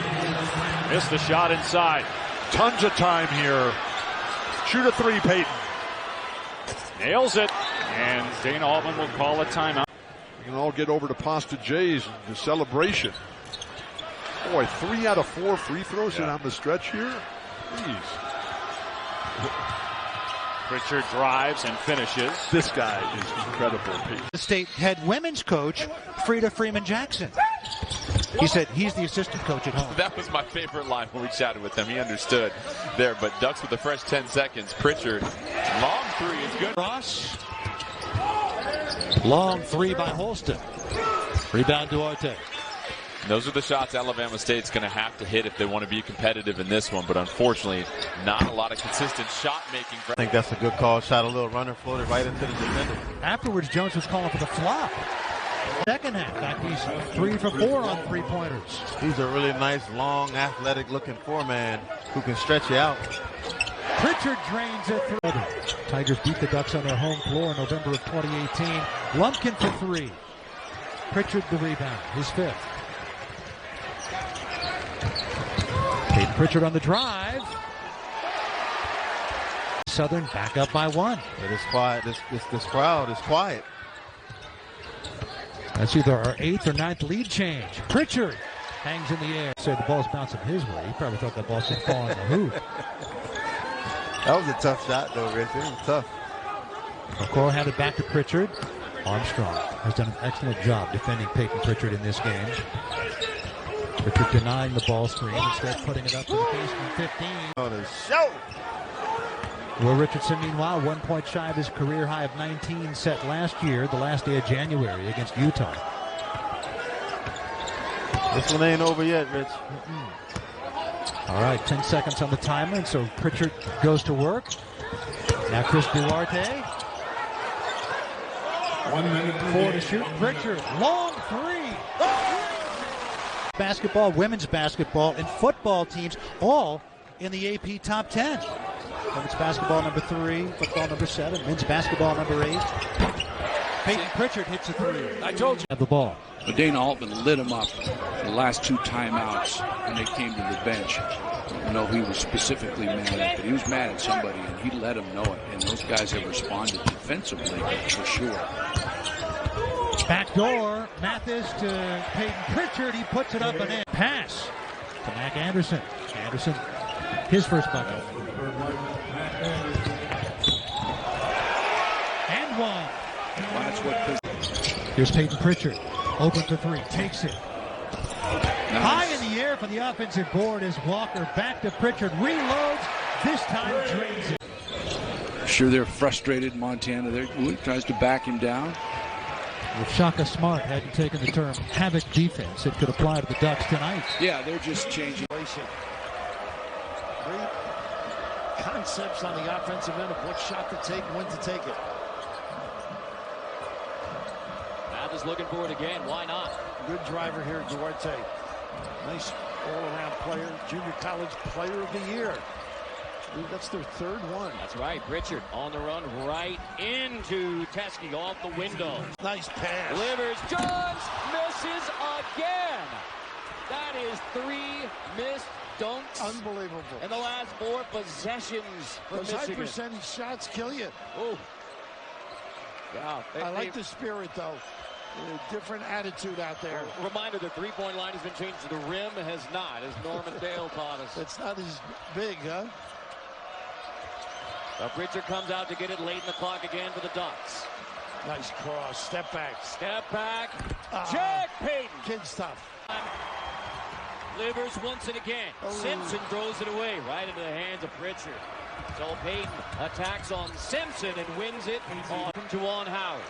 Speaker 2: missed the shot inside.
Speaker 5: Tons of time here. Shoot a 3, Payton.
Speaker 2: Nails it. And Dana Altman will call a timeout.
Speaker 5: We can all get over to Pasta J's and the celebration. Boy, 3 out of 4 free throws down the stretch here. Jeez.
Speaker 2: Pritchard drives and finishes.
Speaker 5: This guy is incredible, Pete.
Speaker 16: The state head women's coach, Frida Freeman Jackson. He said he's the assistant coach at home.
Speaker 17: That was my favorite line when we chatted with him. He understood there, but Ducks with the fresh 10 seconds. Pritchard, long 3 is good.
Speaker 16: Ross. Long 3 by Holston. Rebound Duarte.
Speaker 17: Those are the shots Alabama State's going to have to hit if they want to be competitive in this one, but unfortunately, not a lot of consistent shot making.
Speaker 1: I think that's a good call. Shot a little runner, floated right into the defender.
Speaker 16: Afterwards, Jones was calling for the flop. Second half, in fact, he's 3 for 4 on three-pointers.
Speaker 18: He's a really nice, long, athletic-looking four-man who can stretch you out.
Speaker 16: Pritchard drains it through. Tigers beat the Ducks on their home floor in November of 2018. Lumpkin for 3. Pritchard the rebound, his 5th. Payton Pritchard on the drive. Southern back up by 1.
Speaker 18: It is quiet. This crowd is quiet.
Speaker 16: That's either our 8th or 9th lead change. Pritchard hangs in the air. So the ball's bouncing his way. He probably thought that ball should fall in the hoop.
Speaker 18: That was a tough shot, though, Rich. It was tough.
Speaker 16: Okoro had it back to Pritchard. Armstrong has done an excellent job defending Payton Pritchard in this game. Pritchard denying the ball screen, instead putting it up to the base from 15.
Speaker 18: On a show.
Speaker 16: Will Richardson, meanwhile, 1 point shy of his career high of 19 set last year, the last day of January against Utah.
Speaker 18: This one ain't over yet, Rich.
Speaker 16: All right, 10 seconds on the timer, and so Pritchard goes to work. Now Chris Duarte. 1 minute 4 to shoot. Pritchard, long 3. Basketball, women's basketball, and football teams all in the AP top 10. Women's basketball number 3, football number 7, men's basketball number 8. Payton Pritchard hits a 3.
Speaker 19: I told you.
Speaker 16: Have the ball.
Speaker 19: But Dana Altman lit him up the last 2 timeouts when they came to the bench. I know he was specifically mad at, but he was mad at somebody, and he let him know it. And those guys have responded defensively for sure.
Speaker 16: Back door, Mathis to Payton Pritchard. He puts it up and in. Pass to Mac Anderson. Anderson, his first bucket. And 1.
Speaker 19: Well, that's what.
Speaker 16: Here's Payton Pritchard. Open for 3. Takes it.
Speaker 19: Nice.
Speaker 16: High in the air for the offensive board as Walker back to Pritchard. Reloads. This time drains it.
Speaker 19: Sure, they're frustrated. Montana there tries to back him down.
Speaker 16: If Shaka Smart hadn't taken the term havoc defense, it could apply to the Ducks tonight.
Speaker 19: Yeah, they're just changing.
Speaker 13: Great concepts on the offensive end of what shot to take, when to take it.
Speaker 9: Mathis looking for it again. Why not?
Speaker 13: Good driver here, Duarte. Nice all-around player, junior college player of the year. That's their 3rd one.
Speaker 9: That's right. Pritchard on the run right into Teskey off the window.
Speaker 13: Nice pass.
Speaker 9: Livers. Johns misses again. That is 3 missed dunks.
Speaker 13: Unbelievable.
Speaker 9: In the last 4 possessions for
Speaker 13: Those
Speaker 9: Michigan.
Speaker 13: high percentage shots kill you.
Speaker 9: Oh. Yeah,
Speaker 13: I like the spirit, though. A different attitude out there.
Speaker 9: Reminder, the three-point line has been changed to the rim. Has not, as Norman Dale taught us.
Speaker 13: It's not as big, huh?
Speaker 9: Well, Pritchard comes out to get it late in the clock again for the Ducks.
Speaker 13: Nice cross. Step back.
Speaker 9: Step back. Jack Payton.
Speaker 13: Kid stuff.
Speaker 9: Livers once and again. Simpson throws it away right into the hands of Pritchard. So Payton attacks on Simpson and wins it on to Juwan Howard.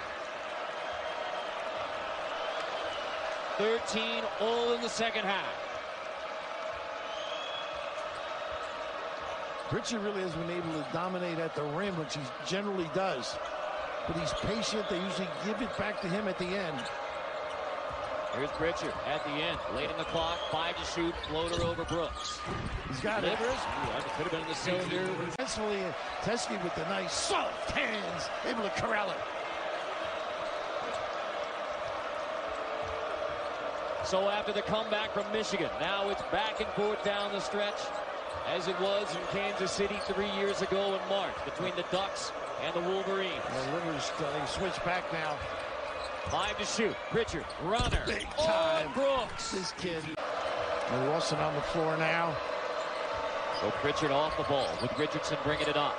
Speaker 9: 13 all in the second half.
Speaker 13: Pritchard really has been able to dominate at the rim, which he generally does. But he's patient. They usually give it back to him at the end.
Speaker 9: Here's Pritchard at the end. Late in the clock. 5 to shoot. Floater over Brooks.
Speaker 13: He's got
Speaker 9: Livers.
Speaker 13: it.
Speaker 9: That could have been the senior.
Speaker 13: Defensively, Teskey with the nice soft hands, able to corral it.
Speaker 9: So after the comeback from Michigan, now it's back and forth down the stretch, as it was in Kansas City 3 years ago in March between the Ducks and the Wolverines.
Speaker 13: The Livers, they switch back now.
Speaker 9: 5 to shoot. Pritchard, runner.
Speaker 13: Big time.
Speaker 9: Brooks.
Speaker 13: This kid. And Wilson on the floor now.
Speaker 9: So Pritchard off the ball with Richardson bringing it up.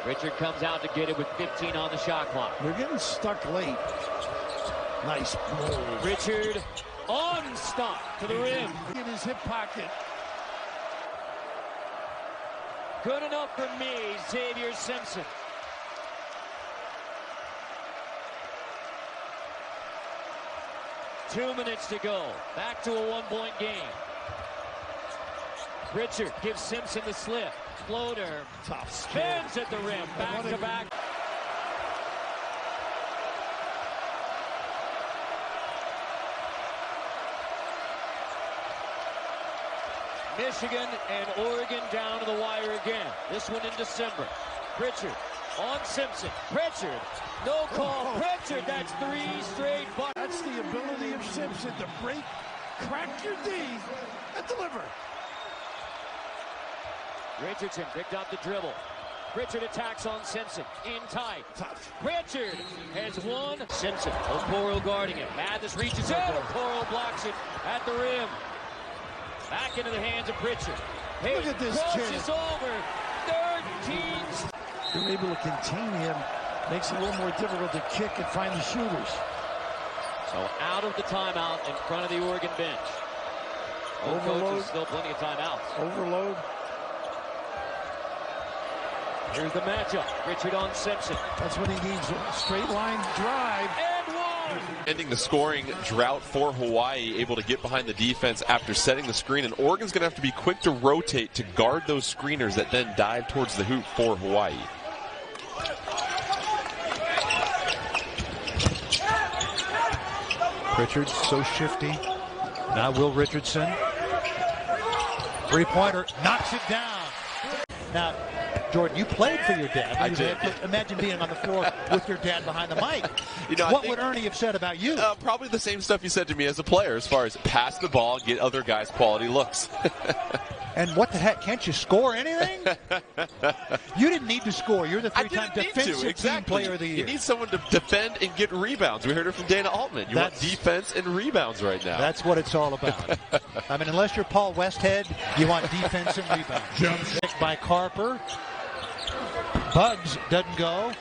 Speaker 9: Pritchard comes out to get it with 15 on the shot clock.
Speaker 13: They're getting stuck late. Nice move.
Speaker 9: Pritchard unstuck to the rim.
Speaker 13: In his hip pocket.
Speaker 9: Good enough for me, Xavier Simpson. Two minutes to go. Back to a 1-point game. Pritchard gives Simpson the slip. Floater.
Speaker 13: Tough
Speaker 9: spins at the rim. Back to back. Michigan and Oregon down to the wire again. This one in December. Pritchard on Simpson. Pritchard, no call. Pritchard, that's 3 straight.
Speaker 20: That's the ability of Simpson to break, crack your D, and deliver.
Speaker 9: Richardson picked up the dribble. Pritchard attacks on Simpson. In tight. Pritchard has won. Simpson. Okoro guarding him. Mathis reaches out. Okoro blocks it at the rim. Back into the hands of Pritchard. Hey,
Speaker 20: look at this
Speaker 9: crosses over. 13.
Speaker 20: Being able to contain him makes it a little more difficult to kick and find the shooters.
Speaker 9: So out of the timeout in front of the Oregon bench.
Speaker 20: Overload.
Speaker 9: Still plenty of timeouts.
Speaker 20: Overload.
Speaker 9: Here's the matchup. Pritchard on Simpson.
Speaker 20: That's what he needs. A straight line drive.
Speaker 9: And one.
Speaker 17: Ending the scoring drought for Hawaii, able to get behind the defense after setting the screen. And Oregon's going to have to be quick to rotate to guard those screeners that then dive towards the hoop for Hawaii.
Speaker 16: Pritchard so shifty. Now Will Richardson. Three-pointer, knocks it down. Now, Jordan, you played for your dad.
Speaker 17: I did.
Speaker 16: Imagine being on the floor with your dad behind the mic.
Speaker 17: You know,
Speaker 16: what would Ernie have said about you?
Speaker 17: Probably the same stuff he said to me as a player, as far as pass the ball, get other guys quality looks.
Speaker 16: And what the heck? Can't you score anything? You didn't need to score. You're the three-time defensive team player of the year.
Speaker 17: You need someone to defend and get rebounds. We heard it from Dana Altman. You want defense and rebounds right now.
Speaker 16: That's what it's all about. I mean, unless you're Paul Westhead, you want defense and rebounds. Jump by Carper. Bugs doesn't go.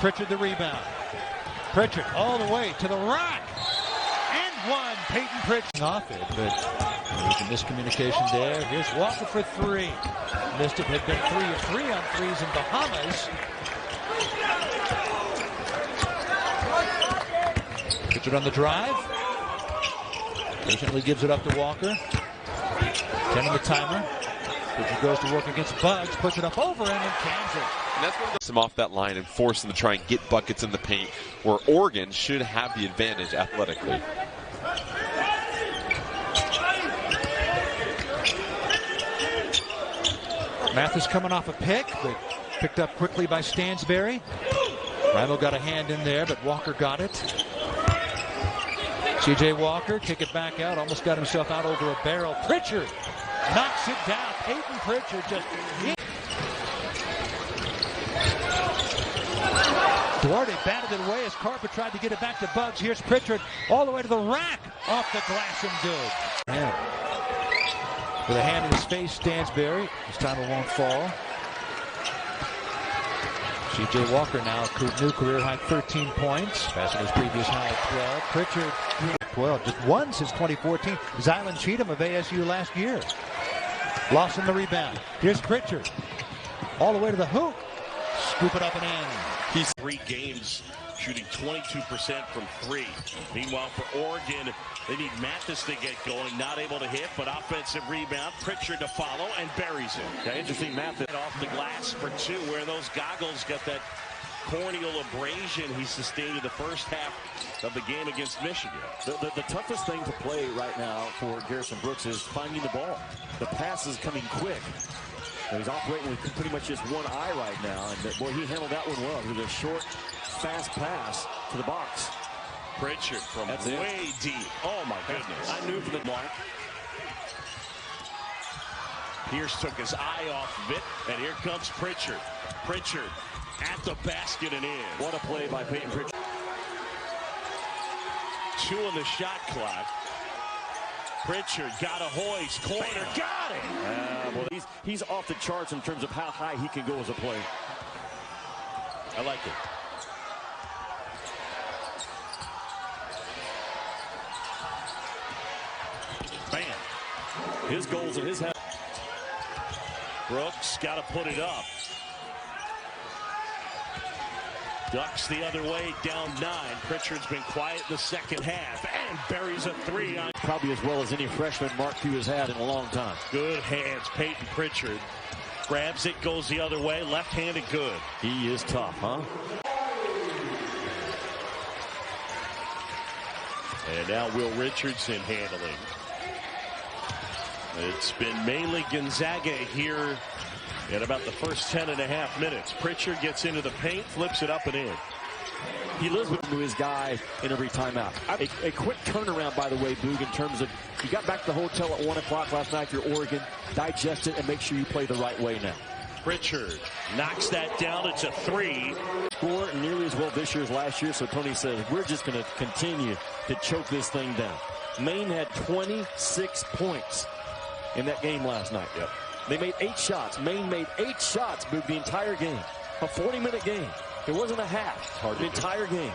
Speaker 16: Pritchard the rebound. Pritchard all the way to the rack. And one. Payton Pritchard off it, but there's a miscommunication there. Here's Walker for three. Missed it. Had been 3 of 3 on threes in Bahamas. Pritchard on the drive. Patiently gives it up to Walker. 10 on the timer. Pritchard goes to work against Bugs. Puts it up over him and cans it.
Speaker 17: And that's what gets them off that line and force them to try and get buckets in the paint, where Oregon should have the advantage athletically.
Speaker 16: Mathis coming off a pick, but picked up quickly by Stansberry. Rimo got a hand in there, but Walker got it. C.J. Walker, kick it back out, almost got himself out over a barrel. Pritchard knocks it down. Payton Pritchard just... Duarte batted it away as Carper tried to get it back to Bugs. Here's Pritchard all the way to the rack. Off the glass and good. Yeah. With a hand in his face, Stansberry. This time it won't fall. C.J. Walker now, new career high 13 points. Passing his previous high of 12. Pritchard, 12. Just one since 2014. Zylan Cheatham of ASU last year. Lost in the rebound. Here's Pritchard. All the way to the hoop. Scoop it up and in.
Speaker 21: He's 3 games shooting 22% from 3. Meanwhile, for Oregon, they need Mathis to get going. Not able to hit, but offensive rebound. Pritchard to follow and buries it. Okay, interesting. Mathis off the glass for 2. Where those goggles got that corneal abrasion he sustained in the first half of the game against Michigan.
Speaker 22: The toughest thing to play right now for Garrison Brooks is finding the ball. The pass is coming quick. And he's operating with pretty much just one eye right now. And boy, he handled that one well with a short, fast pass to the box.
Speaker 21: Pritchard from way deep. Oh, my goodness.
Speaker 22: I knew from the mark.
Speaker 21: Pierce took his eye off of it, and here comes Pritchard. Pritchard at the basket and in.
Speaker 22: What a play by Payton Pritchard.
Speaker 21: 2 on the shot clock. Pritchard got a hoist. Corner, got it!
Speaker 22: Well, he's off the charts in terms of how high he can go as a player.
Speaker 21: I like it.
Speaker 22: Bam. His goals in his head.
Speaker 21: Brooks got to put it up. Ducks the other way, down 9. Pritchard's been quiet in the second half and buries a 3 on.
Speaker 22: Probably as well as any freshman Mark Few has had in a long time.
Speaker 21: Good hands, Payton Pritchard. Grabs it, goes the other way, left-handed good.
Speaker 22: He is tough, huh?
Speaker 21: And now Will Richardson handling. It's been mainly Gonzaga here in about the first 10.5 minutes. Pritchard gets into the paint, flips it up and in.
Speaker 8: He lives with his guy in every timeout. A quick turnaround, by the way, Boog, in terms of you got back to the hotel at 1 o'clock last night for Oregon. Digest it and make sure you play the right way now.
Speaker 21: Pritchard knocks that down. It's a 3.
Speaker 8: Score nearly as well this year as last year, so Tony says we're just going to continue to choke this thing down. Maine had 26 points in that game last night.
Speaker 21: Yep.
Speaker 8: They made 8 shots. Maine made 8 shots, Boog, the entire game. A 40-minute game. It wasn't a half. The entire game.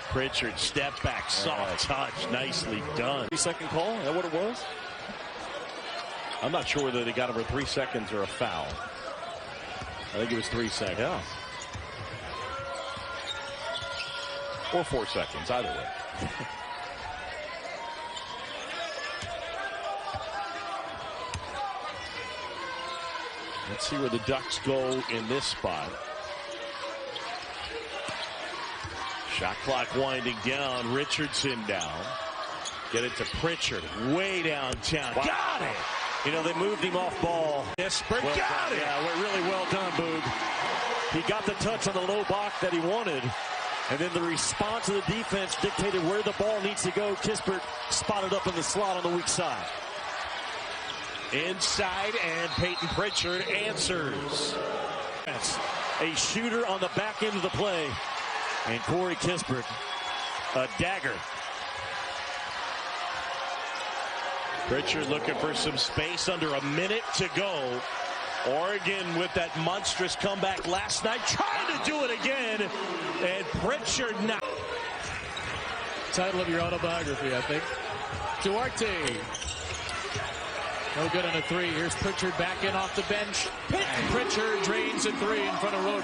Speaker 21: Pritchard step back, soft touch, nicely done.
Speaker 8: 3-second call, is that what it was?
Speaker 21: I'm not sure whether they got over 3 seconds or a foul. I think it was 3 seconds.
Speaker 8: Yeah.
Speaker 21: Or 4 seconds, either way. Let's see where the Ducks go in this spot. Shot clock winding down. Richardson down. Get it to Pritchard. Way downtown. Wow. Got it!
Speaker 8: You know, they moved him off ball.
Speaker 21: Kispert got it!
Speaker 8: Yeah, really well done, Boog. He got the touch on the low block that he wanted. And then the response of the defense dictated where the ball needs to go. Kispert spotted up in the slot on the weak side.
Speaker 21: Inside, and Payton Pritchard answers.
Speaker 8: A shooter on the back end of the play. And Corey Kispert, a dagger.
Speaker 21: Pritchard looking for some space, under a minute to go. Oregon with that monstrous comeback last night, trying to do it again. And Pritchard now.
Speaker 11: Title of your autobiography, I think. Duarte. No good on a 3. Here's Pritchard back in off the bench. Pritchard drains a 3 in front of Road.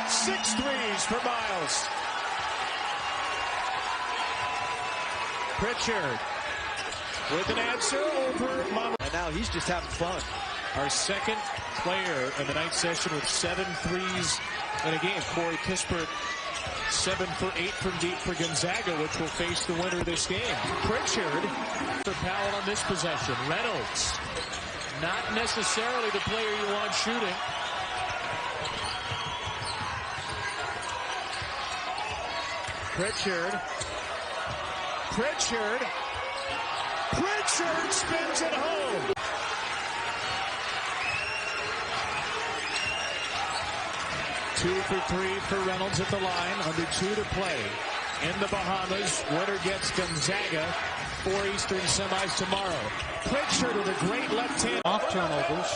Speaker 21: 6 threes for Miles.
Speaker 11: Pritchard with an answer over Mama. And now he's just having fun. Our second player in the night session with 7 threes in a game. Corey Kispert, 7 for 8 from deep for Gonzaga, which will face the winner of this game. Pritchard for Powell on this possession. Reynolds, not necessarily the player you want shooting. Pritchard spins it home. Two for 3 for Reynolds at the line. Under 2 to play. In the Bahamas, winner gets Gonzaga. 4 Eastern semis tomorrow. Pritchard with a great left hand.
Speaker 16: Off turnovers.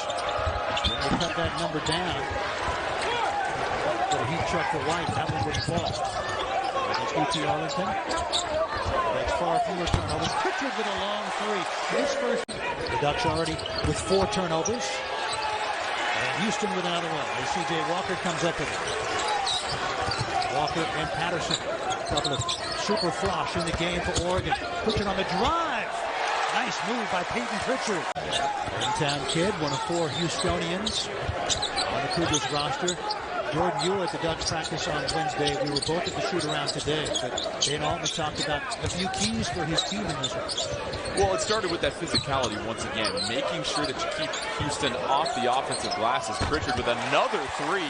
Speaker 16: They cut that number down. But a heat check for White. That one would fall. UT Arlington. That's far fewer turnovers. Pritchard with a long 3. His first. The Ducks already with 4 turnovers. And Houston with another one. As C.J. Walker comes up with it. Walker and Patterson. A couple of super flops in the game for Oregon. Pritchard on the drive. Nice move by Payton Pritchard. Hometown kid, one of 4 Houstonians on the Cougars roster. Jordan, you were at the Ducks practice on Wednesday. We were both at the shoot-around today. But Dana Altman talked about a few keys for his team in this one.
Speaker 17: Well, it started with that physicality once again, making sure that you keep Houston off the offensive glass. As Pritchard with another 3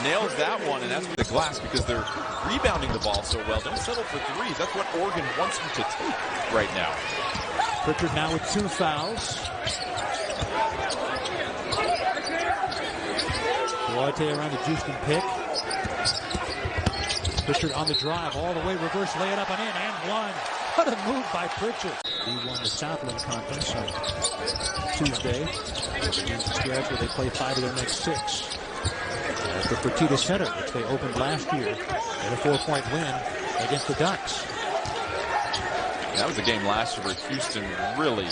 Speaker 17: nails that one, and that's with the glass because they're rebounding the ball so well. Don't settle for 3s. That's what Oregon wants you to take right now.
Speaker 16: Pritchard now with 2 fouls. Duarte around the Houston pick. Pritchard on the drive, all the way, reverse, lay it up and in, and 1. What a move by Pritchard. He won the Southland Conference on Tuesday. Stretch where they play 5 of their next 6. The Fertitta Center, which they opened last year, and a 4-point win against the Ducks.
Speaker 17: That was a game last year where Houston really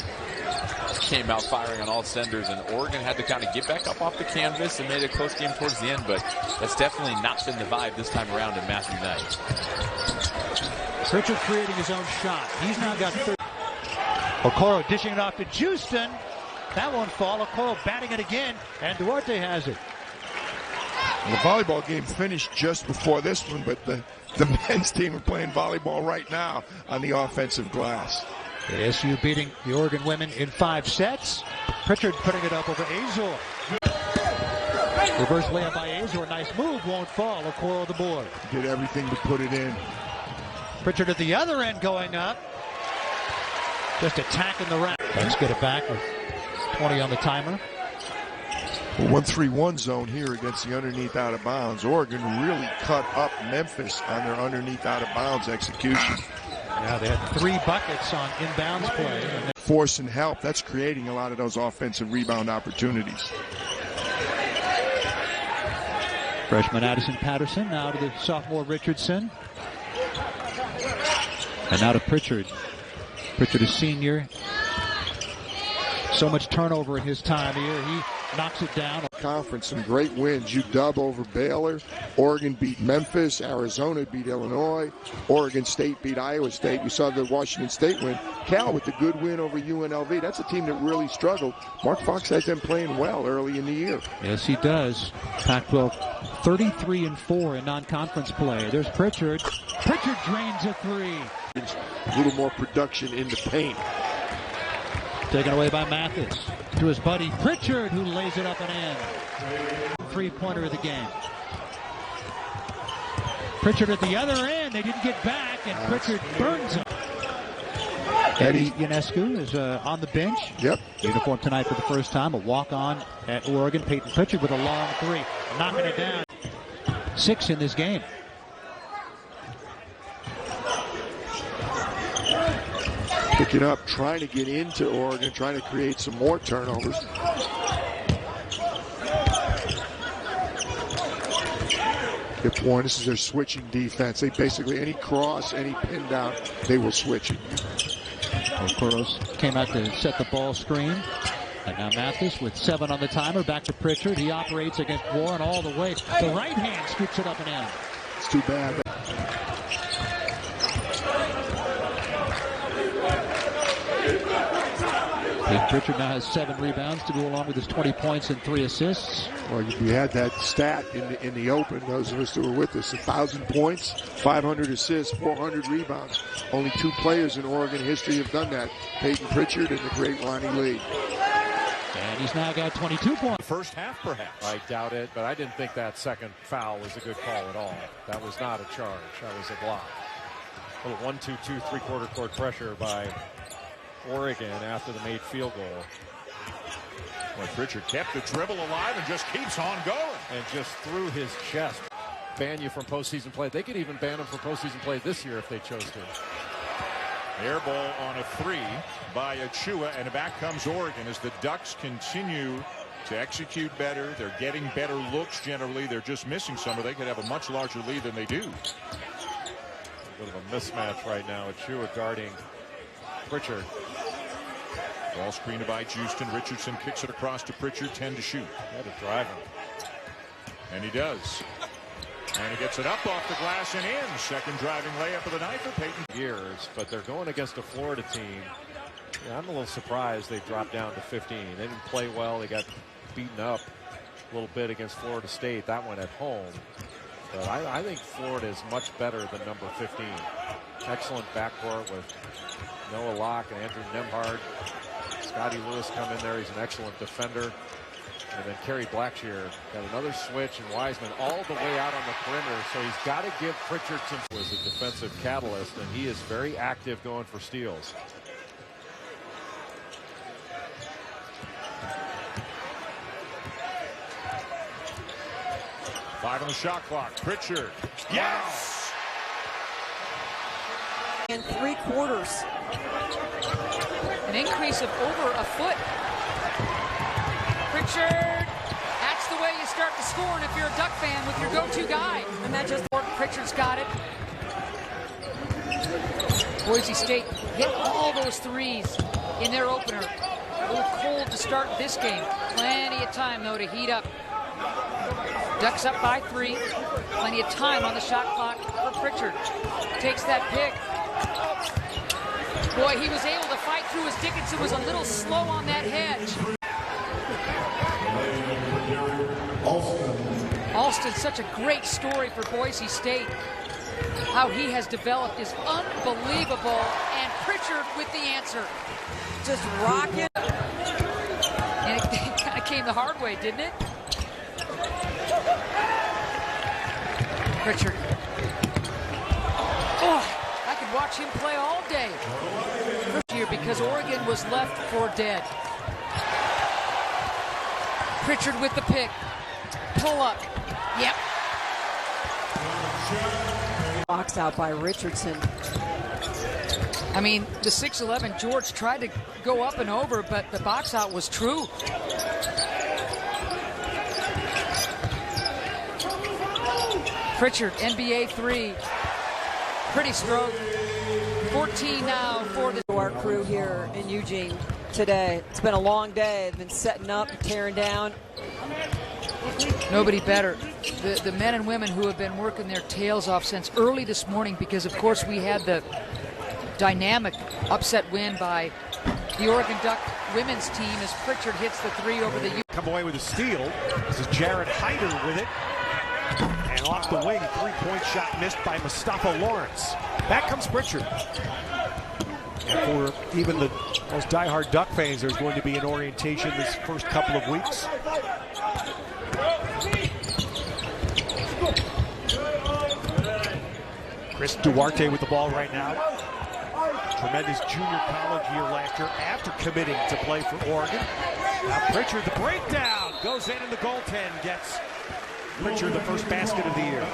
Speaker 17: came out firing on all cylinders, and Oregon had to kind of get back up off the canvas and made it a close game towards the end, but that's definitely not been the vibe this time around in Matthew Knight.
Speaker 16: Pritchard creating his own shot. He's now got 30. Okoro dishing it off to Houston. That won't fall. Okoro batting it again, and Duarte has it.
Speaker 23: The volleyball game finished just before this one, but the men's team are playing volleyball right now on the offensive glass.
Speaker 16: ASU beating the Oregon women in 5 sets. Pritchard putting it up over Azor. Reverse layup by Azor. Nice move. Won't fall. Okoro the board.
Speaker 23: Did everything to put it in.
Speaker 16: Pritchard at the other end going up. Just attacking the rack. Let's get it back with 20 on the timer.
Speaker 23: 1-3-1 zone here against the underneath out of bounds. Oregon really cut up Memphis on their underneath out of bounds execution.
Speaker 16: Now they had 3 buckets on inbounds play.
Speaker 23: Force and help, that's creating a lot of those offensive rebound opportunities.
Speaker 16: Freshman Addison Patterson, now to the sophomore Richardson. And now to Pritchard. Pritchard is senior. So much turnover in his time here. He knocks it down.
Speaker 23: Conference, some great wins. UW over Baylor. Oregon beat Memphis. Arizona beat Illinois. Oregon State beat Iowa State. You saw the Washington State win. Cal with the good win over UNLV. That's a team that really struggled. Mark Fox has them playing well early in the year.
Speaker 16: Yes, he does. Pac-12 33-4 in non-conference play. There's Pritchard. Pritchard drains a 3.
Speaker 23: A little more production in the paint.
Speaker 16: Taken away by Mathis. To his buddy Pritchard, who lays it up and in. 3-pointer of the game. Pritchard at the other end. They didn't get back, and Pritchard burns him. Eddie Ionescu is on the bench.
Speaker 23: Yep.
Speaker 16: Uniform tonight for the first time. A walk-on at Oregon. Payton Pritchard with a long 3. Knocking it down. 6 in this game.
Speaker 23: Picking up, trying to get into Oregon, trying to create some more turnovers. Good point. This is their switching defense. They basically, any cross, any pin down, they will switch it.
Speaker 16: Okuros came out to set the ball screen. And now Mathis with 7 on the timer. Back to Pritchard. He operates against Warren all the way. The right hand scoops it up and in.
Speaker 23: It's too bad.
Speaker 16: Pritchard now has 7 rebounds to go along with his 20 points and 3 assists.
Speaker 23: Well, we had that stat in the open. Those of us that were with us, 1,000 points, 500 assists, 400 rebounds. Only 2 players in Oregon history have done that: Payton Pritchard and the great Ronnie Lee.
Speaker 16: And he's now got 22 points.
Speaker 11: The first half, perhaps. I doubt it, but I didn't think that second foul was a good call at all. That was not a charge. That was a block. A little 1-2-2 3-quarter court pressure by Oregon after the made field goal.
Speaker 7: Well, Pritchard kept the dribble alive and just keeps on going.
Speaker 11: And just through his chest. Ban you from postseason play. They could even ban him from postseason play this year if they chose to.
Speaker 7: Air ball on a 3 by Achua, and back comes Oregon as the Ducks continue to execute better. They're getting better looks generally. They're just missing some, or they could have a much larger lead than they do.
Speaker 11: A bit of a mismatch right now. Achua guarding Pritchard.
Speaker 7: Ball screened by Houston. Richardson kicks it across to Pritchard. 10 to shoot.
Speaker 11: Had to drive him.
Speaker 7: And he does. And he gets it up off the glass and in. Second driving layup of the night for Payton.
Speaker 11: Years, but they're going against a Florida team. Yeah, I'm a little surprised they dropped down to 15. They didn't play well. They got beaten up a little bit against Florida State. That one at home. But I think Florida is much better than number 15. Excellent backcourt with Noah Locke and Andrew Nembhard. Scotty Lewis come in there. He's an excellent defender. And then Kerry Blackshear got another switch, and Wiseman all the way out on the perimeter. So he's got to give Pritchard some. Was a defensive catalyst, and he is very active going for steals.
Speaker 7: Five on the shot clock. Pritchard. Yes!
Speaker 6: In 3 quarters. An increase of over a foot. Pritchard. That's the way you start to score, and if you're a Duck fan, with your go-to guy. And that just worked. Pritchard's got it. Boise State hit all those threes in their opener. A little cold to start this game. Plenty of time, though, to heat up. Ducks up by 3. Plenty of time on the shot clock for Pritchard. Takes that pick. Boy, he was able to fight through as Dickinson was a little slow on that hedge. Alston, such a great story for Boise State. How he has developed is unbelievable. And Pritchard Pritchard with the answer.
Speaker 3: Just rocking.
Speaker 6: And it kind of came the hard way, didn't it? Pritchard. Oh, I could watch him play all day. Here because Oregon was left for dead. Pritchard with the pick. Pull up. Yep.
Speaker 3: Box out by Richardson.
Speaker 6: I mean, the 6'11" George tried to go up and over, but the box out was true. Pritchard, NBA 3. Pretty stroke. 14 now for
Speaker 3: our crew here in Eugene today. It's been a long day. They've been setting up, tearing down.
Speaker 6: Nobody better. The men and women who have been working their tails off since early this morning, because of course we had the dynamic upset win by the Oregon Duck women's team as Pritchard hits the 3 over the...
Speaker 11: Come away with a steal. This is Jared Hyder with it. And off the wing, 3-point shot missed by Mustafa Lawrence. Back comes Pritchard. And for even the most diehard Duck fans, there's going to be an orientation this first couple of weeks. Chris Duarte with the ball right now. Tremendous junior college year last year after committing to play for Oregon. Now Pritchard, the breakdown, goes in and the goaltend gets Pritchard the first basket of the year.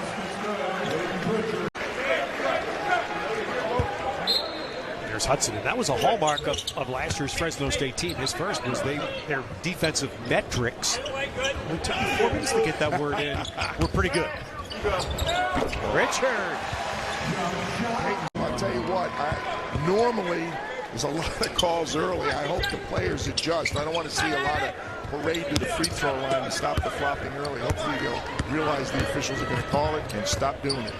Speaker 11: There's Hudson, and that was a hallmark of last year's Fresno State team. His first was their defensive metrics. It took me 4 minutes to get that word in. We're pretty good. Pritchard.
Speaker 23: I'll tell you what, normally there's a lot of calls early. I hope the players adjust. I don't want to see a lot of parade to the free throw line and stop the flopping early. Hopefully they'll realize the officials are going to call it and stop doing it.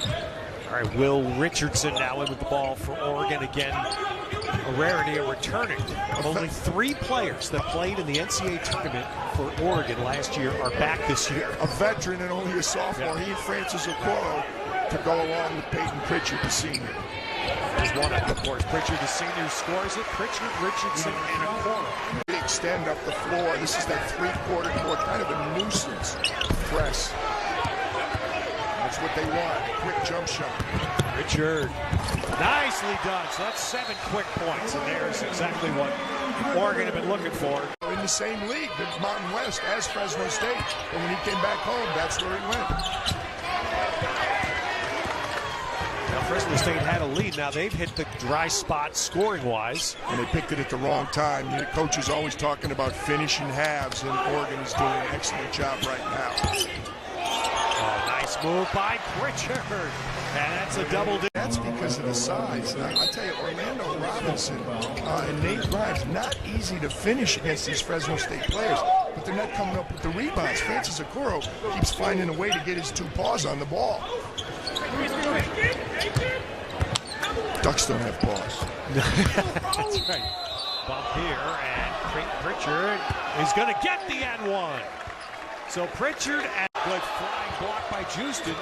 Speaker 11: All right, Will Richardson now in with the ball for Oregon again. A rarity of returning. Only 3 players that played in the NCAA tournament for Oregon last year are back this year.
Speaker 23: A veteran and only a sophomore. Yeah. He and Francis Okoro to go along with Payton Pritchard, the senior.
Speaker 11: There's one up, of course. Pritchard, the senior, scores it. Pritchard, Richardson, and Okoro.
Speaker 23: They extend up the floor. This is that 3-quarter court, kind of a nuisance press. That's what they want, a quick jump shot.
Speaker 11: Pritchard, nicely done. So that's 7 quick points, and there's exactly what Oregon have been looking for.
Speaker 23: In the same league, the Mountain West, as Fresno State. And when he came back home, that's where he went.
Speaker 11: Now, Fresno State had a lead. Now they've hit the dry spot scoring-wise.
Speaker 23: And they picked it at the wrong time. The coach is always talking about finishing halves, and Oregon is doing an excellent job right now.
Speaker 11: Oh, nice move by Pritchard. And that's a double.
Speaker 23: That's because of the size. Now, I tell you, Orlando Robinson and Nate Grimes, not easy to finish against these Fresno State players, but they're not coming up with the rebounds. Francis Okoro keeps finding a way to get his 2 paws on the ball. Ducks don't have paws.
Speaker 11: That's right. Bump here, and Pritchard is going to get the N1. So Pritchard and good flying block by Houston.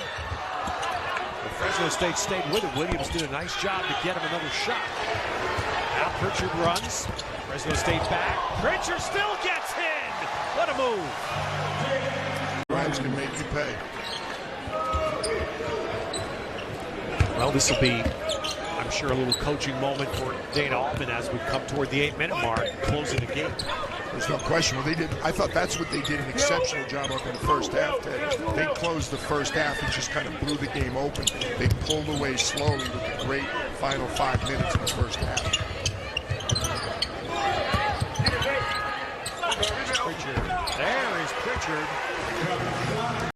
Speaker 11: Fresno State stayed with it. Williams did a nice job to get him another shot. Now Pritchard runs. Fresno State back. Pritchard still gets in. What a move.
Speaker 23: Grimes can make you pay.
Speaker 11: Well, this will be, I'm sure, a little coaching moment for Dana Altman as we come toward the 8-minute mark, closing the game.
Speaker 23: There's no question. Well, I thought that's what they did an exceptional job of in the first half, Ted. They closed the first half and just kind of blew the game open. They pulled away slowly with the great final 5 minutes in the first half.
Speaker 11: Pritchard. There is Pritchard.